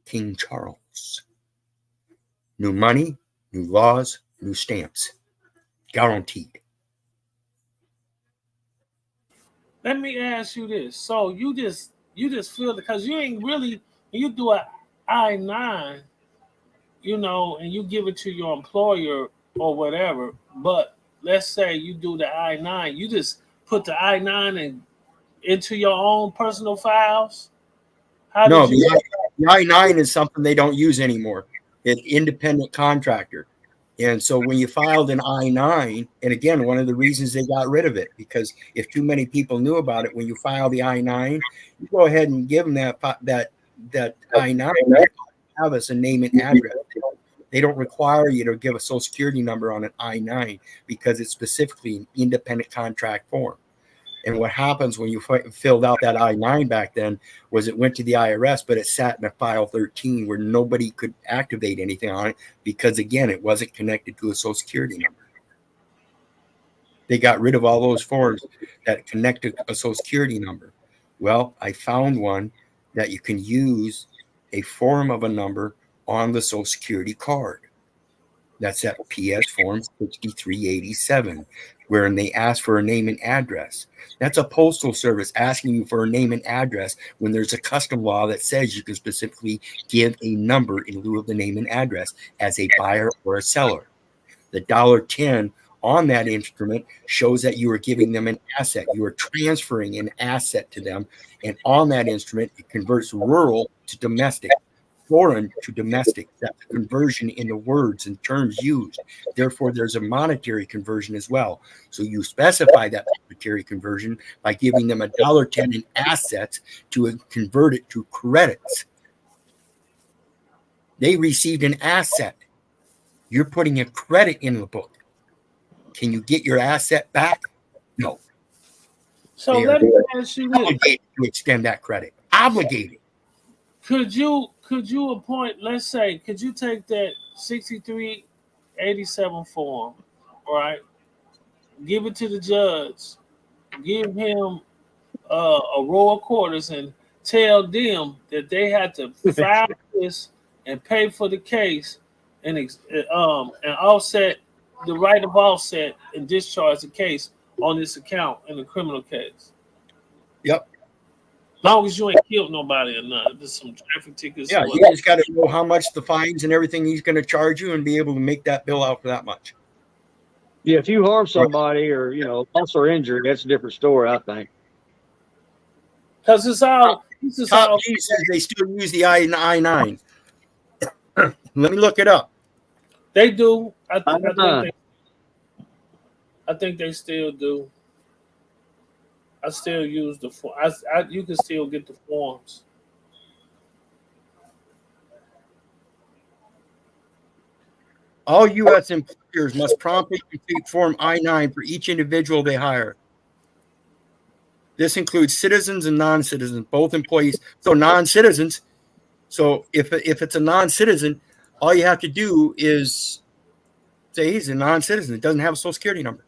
King Charles. New money, new laws, new stamps. Guaranteed. Let me ask you this. So you just feel, because you ain't really, when you do a I-9, you know, and you give it to your employer or whatever, but let's say you do the I-9, you just put the I-9 into your own personal files? No, the I-9 is something they don't use anymore. It's independent contractor. And so when you filed an I-9, and again, one of the reasons they got rid of it, because if too many people knew about it, when you file the I-9, you go ahead and give them that I-9, have us a name and address. They don't require you to give a social security number on an I-9 because it's specifically an independent contract form. And what happens when you filled out that I-9 back then was it went to the IRS, but it sat in a file 13 where nobody could activate anything on it because, again, it wasn't connected to a social security number. They got rid of all those forms that connected a social security number. Well, I found one that you can use, a form of a number on the Social Security card. That's that PS form 6387, wherein they ask for a name and address. That's a postal service asking you for a name and address when there's a custom law that says you can specifically give a number in lieu of the name and address as a buyer or a seller. The $10 on that instrument shows that you are giving them an asset. You are transferring an asset to them. And on that instrument, it converts rural to domestic, foreign to domestic. That's a conversion in the words and terms used. Therefore, there's a monetary conversion as well. So you specify that monetary conversion by giving them $10 in assets to convert it to credits. They received an asset. You're putting a credit in the book. Can you get your asset back? No. So let me ask you this. Obligated to extend that credit. Obligated. Could you appoint, let's say, could you take that 6387 form, right? Give it to the judge, give him a row of quarters and tell them that they had to file this and pay for the case and offset the right of offset and discharge the case on this account in the criminal case. Yep. As long as you ain't killed nobody or nothing. There's some traffic tickets. Yeah, you just got to know how much the fines and everything he's going to charge you and be able to make that bill out for that much. Yeah, if you harm somebody or, loss or injury, that's a different story, I think. Because it's all. This is Top all. G says they still use the I-9. Let me look it up. They do. I think they still do. I still use the form. You can still get the forms. All U.S. employers must promptly complete Form I-9 for each individual they hire. This includes citizens and non-citizens, both employees. So non-citizens. So if it's a non-citizen, all you have to do is say he's a non-citizen. It doesn't have a Social Security number.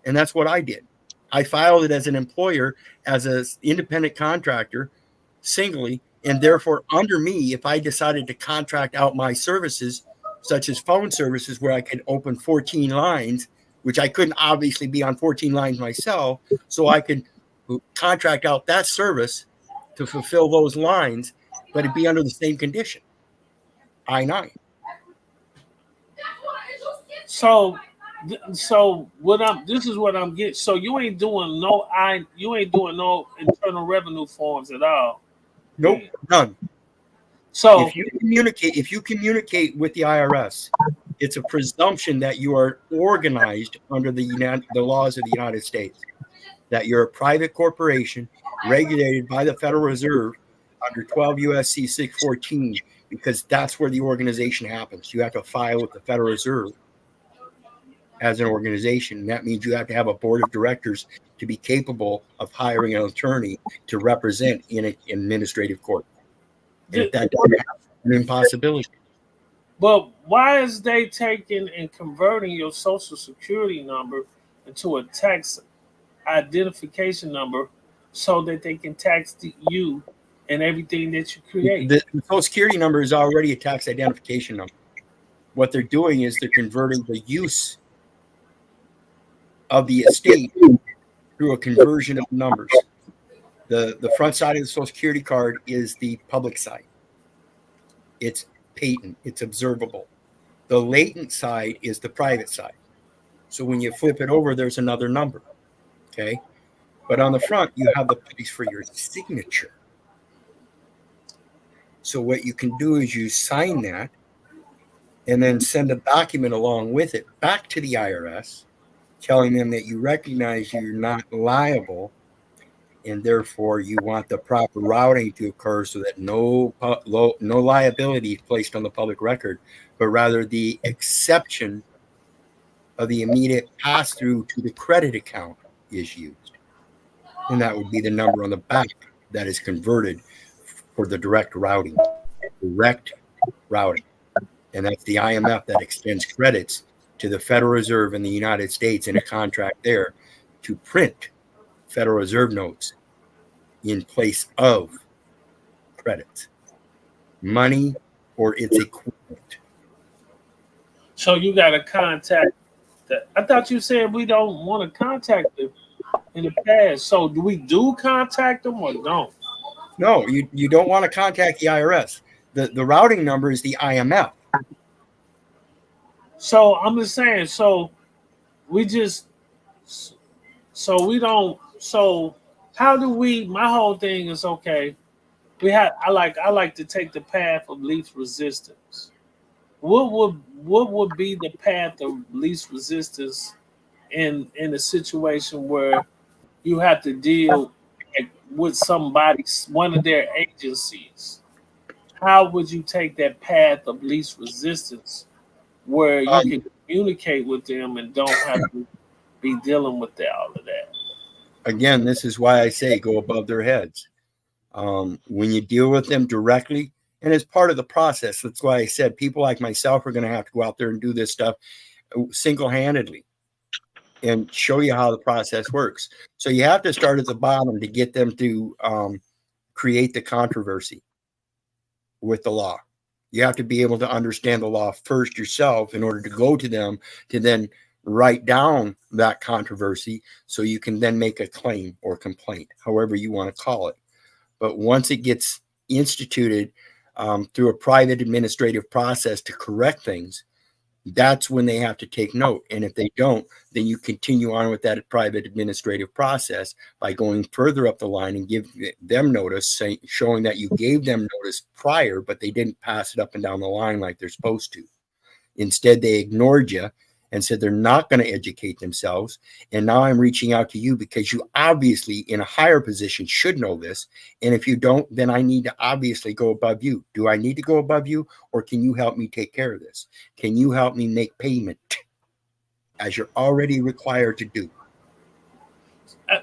And that's what I did. I filed it as an employer, as an independent contractor, singly, and therefore under me, if I decided to contract out my services, such as phone services where I could open 14 lines, which I couldn't obviously be on 14 lines myself, so I could contract out that service to fulfill those lines, but it'd be under the same condition, I-9. So this is what I'm getting. So you ain't doing no internal revenue forms at all. Nope, none. So if you communicate with the IRS, it's a presumption that you are organized under the laws of the United States, that you're a private corporation regulated by the Federal Reserve under 12 USC 614, because that's where the organization happens. You have to file with the Federal Reserve as an organization. That means you have to have a board of directors to be capable of hiring an attorney to represent in an administrative court. And if that doesn't happen, it's an impossibility. But why is they taking and converting your Social Security number into a tax identification number so that they can tax you and everything that you create? The Social Security number is already a tax identification number. What they're doing is they're converting the use of the estate through a conversion of numbers. The front side of the Social Security card is the public side. It's patent, it's observable. The latent side is the private side. So when you flip it over, there's another number. Okay. But on the front, you have the place for your signature. So what you can do is you sign that and then send a document along with it back to the IRS, telling them that you recognize you're not liable, and therefore you want the proper routing to occur so that no liability is placed on the public record, but rather the exception of the immediate pass-through to the credit account is used. And that would be the number on the back that is converted for the direct routing. And that's the IMF that extends credits to the Federal Reserve in the United States in a contract there to print Federal Reserve notes in place of credits. money, or its equivalent. So you got to contact that. I thought you said we don't want to contact them in the past. So do we contact them or don't? No, you don't want to contact the IRS. The routing number is the IMF. So I'm just saying, so we don't, so how do we, my whole thing is, okay, I like to take the path of least resistance. What would be the path of least resistance in a situation where you have to deal with one of their agencies? How would you take that path of least resistance where you can communicate with them and don't have to be dealing with all of that? Again, this is why I say go above their heads. When you deal with them directly, and as part of the process, that's why I said people like myself are going to have to go out there and do this stuff single-handedly and show you how the process works. So you have to start at the bottom to get them to create the controversy with the law. You have to be able to understand the law first yourself in order to go to them to then write down that controversy so you can then make a claim or complaint, however you want to call it. But once it gets instituted through a private administrative process to correct things, that's when they have to take note. And if they don't, then you continue on with that private administrative process by going further up the line and give them notice, showing that you gave them notice prior, but they didn't pass it up and down the line like they're supposed to. Instead, they ignored you and said they're not going to educate themselves. And now I'm reaching out to you because you obviously in a higher position should know this. And if you don't, then I need to obviously go above you. Do I need to go above you, or can you help me take care of this? Can you help me make payment as you're already required to do?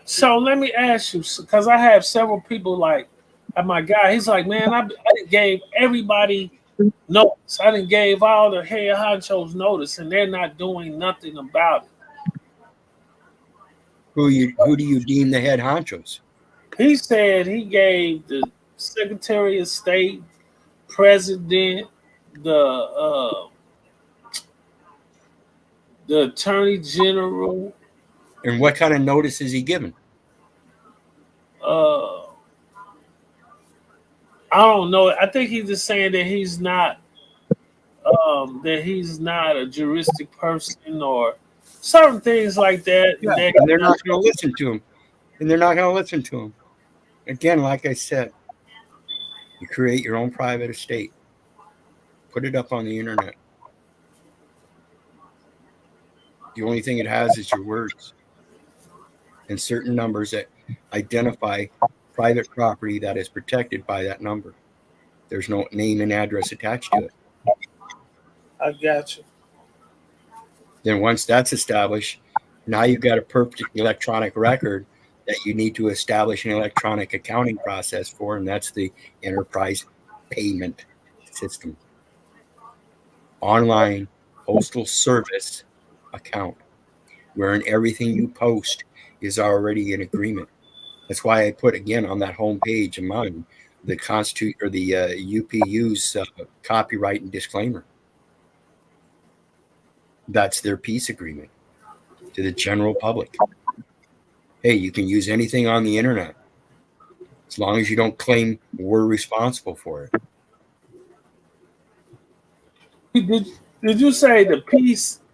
So let me ask you, because I have several people like my guy, he's like, man, I gave everybody notice. I done gave all the head honchos notice, and they're not doing nothing about it. Who do you deem the head honchos? He said he gave the Secretary of State, President, the Attorney General. And what kind of notice is he given? I don't know. I think he's just saying that he's not a juristic person or certain things like that. Yeah, and they're not going to listen to him. Again, like I said, you create your own private estate. Put it up on the internet. The only thing it has is your words and certain numbers that identify private property that is protected by that number. There's no name and address attached to it. I got you. Then once that's established, now you've got a perfect electronic record that you need to establish an electronic accounting process for, and that's the enterprise payment system. Online postal service account, wherein everything you post is already in agreement. That's why I put again on that home page of mine the UPU's copyright and disclaimer. That's their peace agreement to the general public. Hey, you can use anything on the internet as long as you don't claim we're responsible for it. Did you say the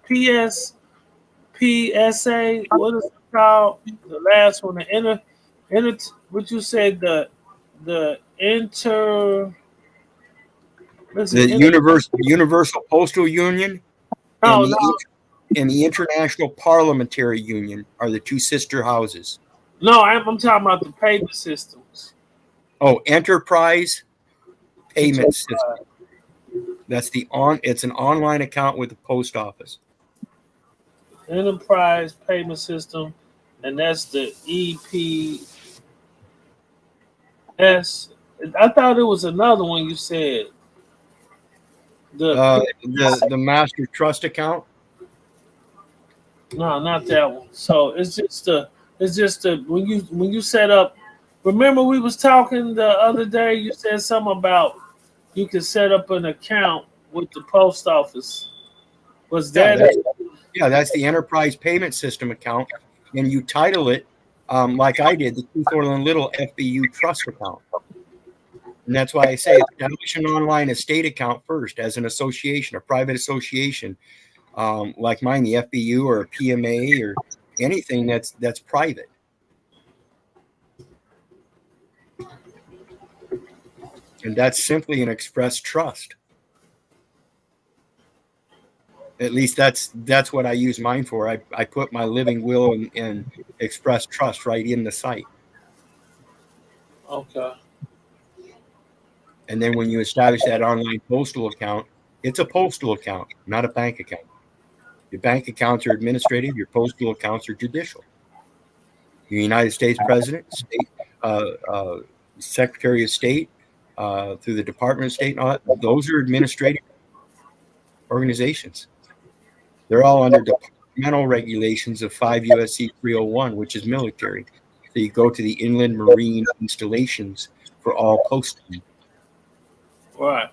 PSA? What is it called? The last one, what you said, the Universal Postal Union and the International Parliamentary Union are the two sister houses. No, I'm talking about the payment systems. Oh, Enterprise Payment System. That's it's an online account with the post office. Enterprise Payment System, and that's the EPS. I thought it was another one you said. The Master Trust account. No, not that one. So it's just when you set up. Remember we was talking the other day. You said something about you can set up an account with the post office. Was Yeah, that that's the enterprise payment system account, and you title it like I did, the Keith Orland Little FBU trust account. And that's why I say establish an online estate account first as an association, a private association, like mine, the FBU or a PMA or anything that's private. And that's simply an express trust. At least that's what I use mine for. I put my living will and express trust right in the site. okay? And then when you establish that online postal account, it's a postal account, not a bank account. Your bank accounts are administrative. Your postal accounts are judicial. Your United States President, State, Secretary of State, through the Department of State, and all that, those are administrative organizations. They're all under departmental regulations of 5 USC 301, which is military. So you go to the inland marine installations for all posting. Right.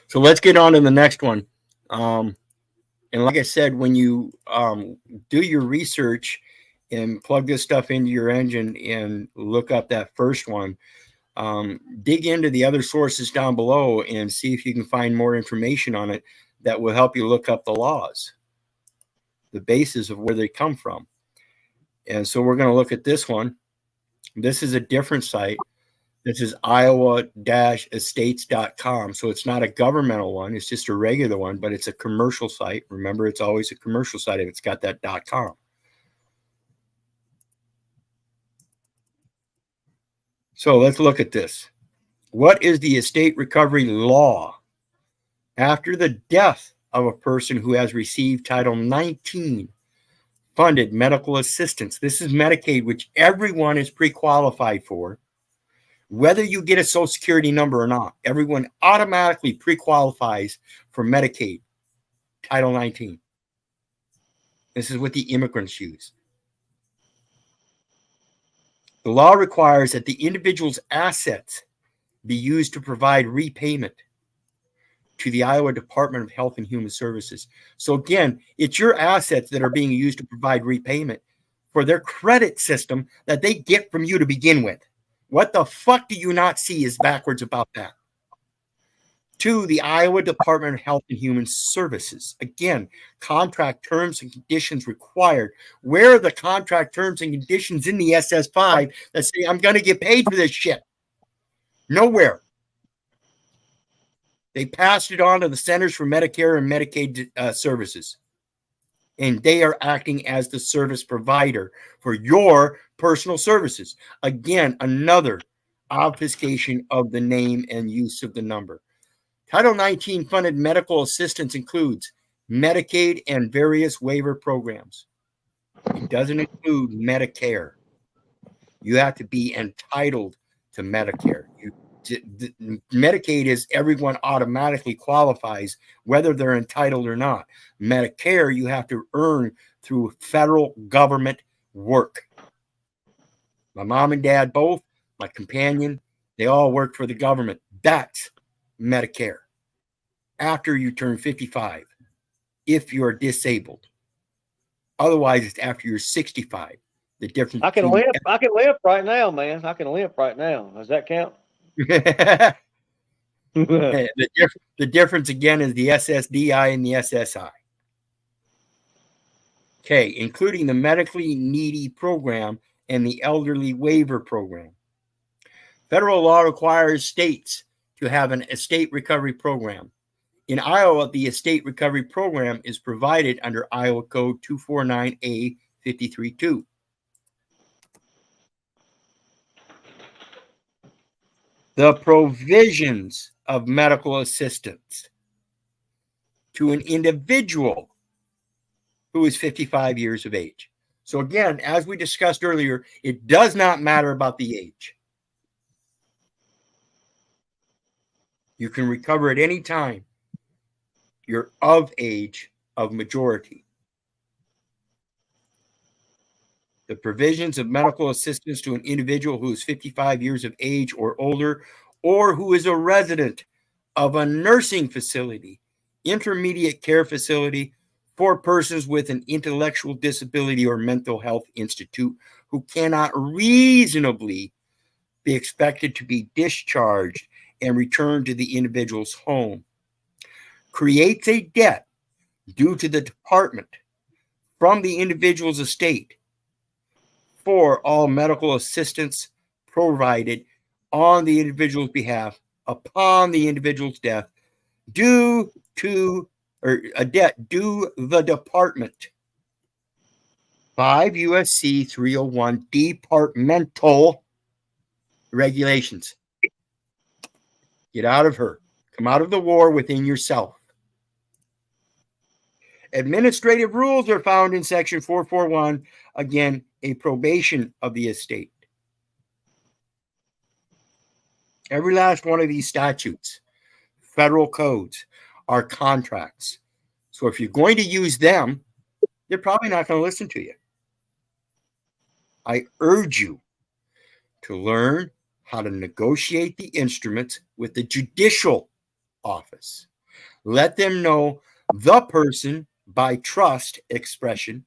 So let's get on to the next one. And like I said, when you do your research and plug this stuff into your engine and look up that first one, dig into the other sources down below and see if you can find more information on it that will help you look up the laws, the basis of where they come from. And so we're going to look at this one. This is a different site. This is iowa-estates.com. So it's not a governmental one. It's just a regular one, but it's a commercial site. Remember, it's always a commercial site if it's got that .com. So let's look at this. What is the estate recovery law? After the death of a person who has received Title 19 funded medical assistance, this is Medicaid, which everyone is pre-qualified for. Whether you get a Social Security number or not, everyone automatically pre-qualifies for Medicaid, Title 19. This is what the immigrants use. The law requires that the individual's assets be used to provide repayment to the Iowa Department of Health and Human Services. So again, it's your assets that are being used to provide repayment for their credit system that they get from you to begin with. What the fuck do you not see is backwards about that? To the Iowa Department of Health and Human Services. Again, contract terms and conditions required. Where are the contract terms and conditions in the SS5 that say I'm going to get paid for this shit? Nowhere. They passed it on to the Centers for Medicare and Medicaid Services. And they are acting as the service provider for your personal services. Again, another obfuscation of the name and use of the number. Title 19 funded medical assistance includes Medicaid and various waiver programs. It doesn't include Medicare. You have to be entitled to Medicare. Medicaid is everyone automatically qualifies whether they're entitled or not. Medicare, you have to earn through federal government work. My mom and dad both, my companion, they all work for the government. That's Medicare. After you turn 55, if you're disabled. Otherwise, it's after you're 65. The difference. I can limp right now, man. I can limp right now. Does that count? The difference again is the SSDI and the SSI. Okay, including the medically needy program and the elderly waiver program. Federal law requires states to have an estate recovery program. In Iowa, the estate recovery program is provided under Iowa Code 249A 53-2. The provisions of medical assistance to an individual who is 55 years of age. So again, as we discussed earlier, it does not matter about the age. You can recover at any time. You're of age of majority. The provisions of medical assistance to an individual who is 55 years of age or older, or who is a resident of a nursing facility, intermediate care facility, for persons with an intellectual disability or mental health institute who cannot reasonably be expected to be discharged and returned to the individual's home, creates a debt due to the department from the individual's estate for all medical assistance provided on the individual's behalf upon the individual's death due to, or a debt due the department. 5 U.S.C. 301 departmental regulations. Get out of her. Come out of the war within yourself. Administrative rules are found in section 441. Again, a probation of the estate. Every last one of these statutes, federal codes, are contracts. So if you're going to use them, they're probably not going to listen to you. I urge you to learn how to negotiate the instruments with the judicial office. Let them know the person by trust expression,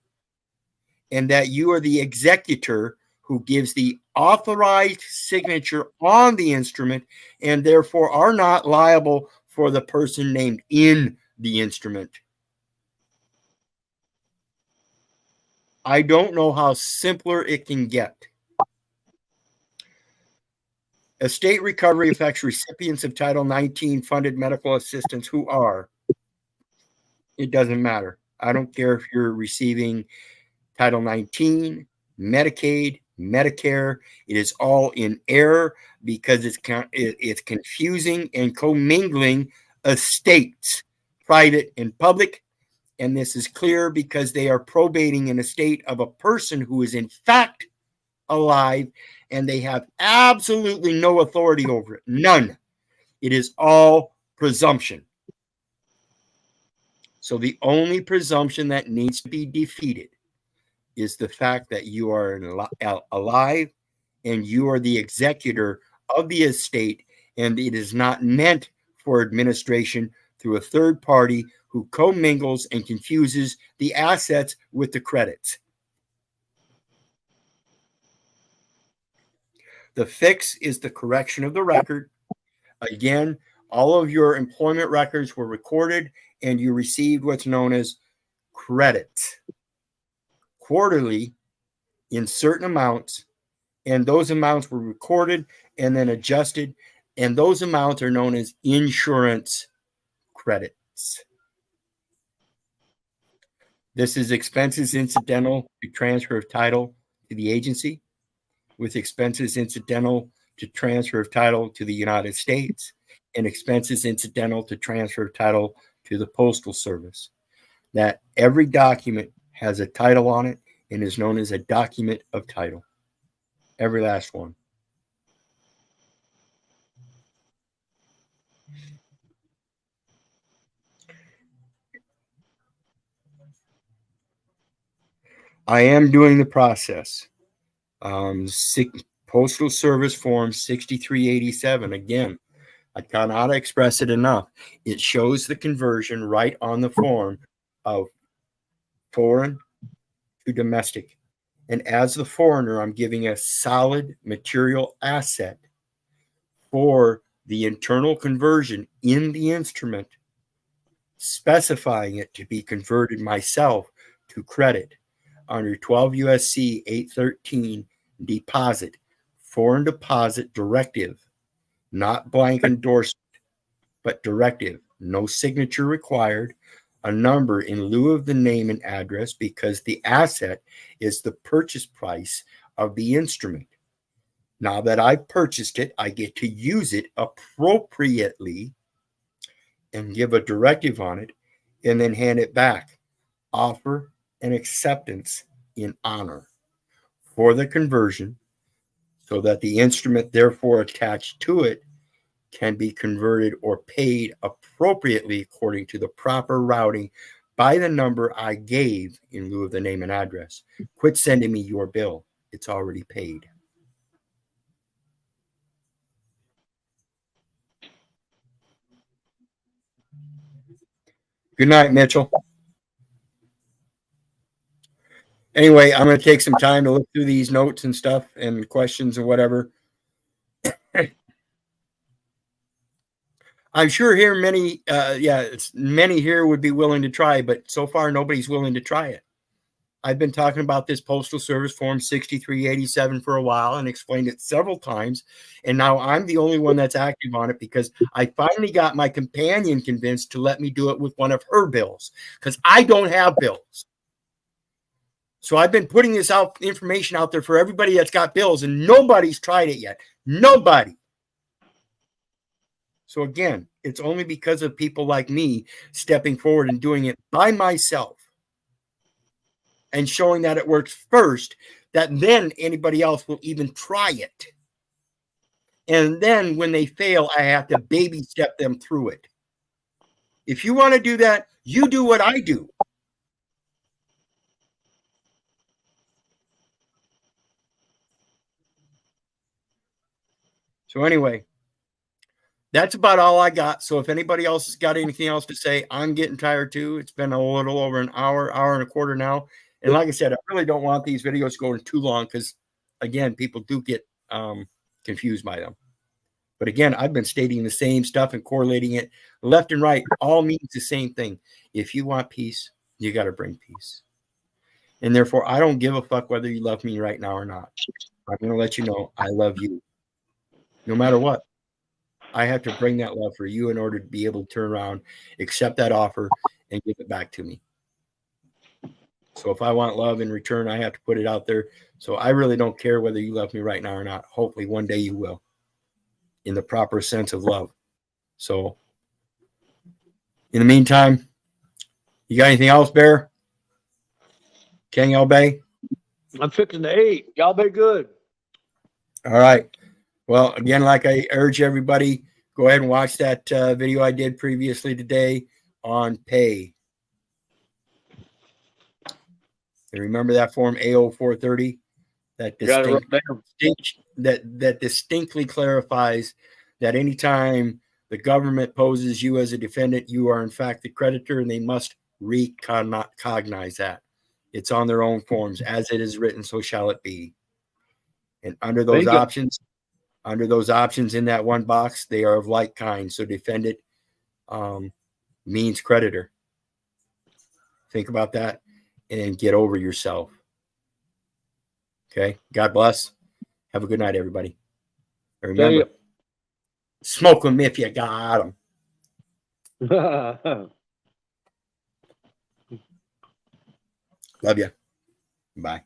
and that you are the executor who gives the authorized signature on the instrument and therefore are not liable for the person named in the instrument. I don't know how simpler it can get. Estate recovery affects recipients of Title 19 funded medical assistance who are, it doesn't matter. I don't care if you're receiving Title 19, Medicaid, Medicare. It is all in error because it's confusing and commingling estates, private and public. And this is clear because they are probating an estate of a person who is in fact alive, and they have absolutely no authority over it. None. It is all presumption. So the only presumption that needs to be defeated is the fact that you are alive and you are the executor of the estate, and it is not meant for administration through a third party who commingles and confuses the assets with the credits. The fix is the correction of the record. Again, all of your employment records were recorded and you received what's known as credits quarterly in certain amounts, and those amounts were recorded and then adjusted, and those amounts are known as insurance credits. This is expenses incidental to transfer of title to the agency, with expenses incidental to transfer of title to the United States, and expenses incidental to transfer of title to the Postal Service. That every document has a title on it and is known as a document of title. Every last one. I am doing the process. Postal Service Form 6387. Again, I cannot express it enough. It shows the conversion right on the form of foreign to domestic. And as the foreigner, I'm giving a solid material asset for the internal conversion in the instrument, specifying it to be converted myself to credit under 12 U.S.C. 813 deposit, foreign deposit directive, not blank endorsement, but directive, no signature required, a number in lieu of the name and address because the asset is the purchase price of the instrument. Now that I've purchased it, I get to use it appropriately and give a directive on it and then hand it back. Offer and acceptance in honor for the conversion so that the instrument therefore attached to it can be converted or paid appropriately according to the proper routing by the number I gave in lieu of the name and address. Quit sending me your bill. It's already paid. Good night, Mitchell. Anyway, I'm going to take some time to look through these notes and stuff and questions and whatever. I'm sure here many here would be willing to try, but so far nobody's willing to try it. I've been talking about this Postal Service Form 6387 for a while and explained it several times. And now I'm the only one that's active on it because I finally got my companion convinced to let me do it with one of her bills because I don't have bills. So I've been putting this information out there for everybody that's got bills, and nobody's tried it yet. Nobody. So again, it's only because of people like me stepping forward and doing it by myself and showing that it works first, that then anybody else will even try it. And then when they fail, I have to baby step them through it. If you want to do that, you do what I do. So anyway, that's about all I got. So if anybody else has got anything else to say, I'm getting tired too. It's been a little over an hour, hour and a quarter now. And like I said, I really don't want these videos going too long because, again, people do get confused by them. But again, I've been stating the same stuff and correlating it left and right. All means the same thing. If you want peace, you got to bring peace. And therefore, I don't give a fuck whether you love me right now or not. I'm going to let you know I love you. No matter what. I have to bring that love for you in order to be able to turn around, accept that offer, and give it back to me. So if I want love in return, I have to put it out there. So I really don't care whether you love me right now or not. Hopefully one day you will, in the proper sense of love. So in the meantime, you got anything else, Bear? King L Bay? I'm fixing to eat. Y'all be good. All right. Well, again, like I urge everybody, go ahead and watch that video I did previously today on pay. And remember that form AO430 that distinctly clarifies that anytime the government poses you as a defendant, you are in fact the creditor, and they must recognize that. It's on their own forms. As it is written, so shall it be. And under those options in that one box, they are of like kind. So defendant means creditor. Think about that and get over yourself. Okay. God bless. Have a good night, everybody. And remember, smoke them if you got them. Love you. Bye.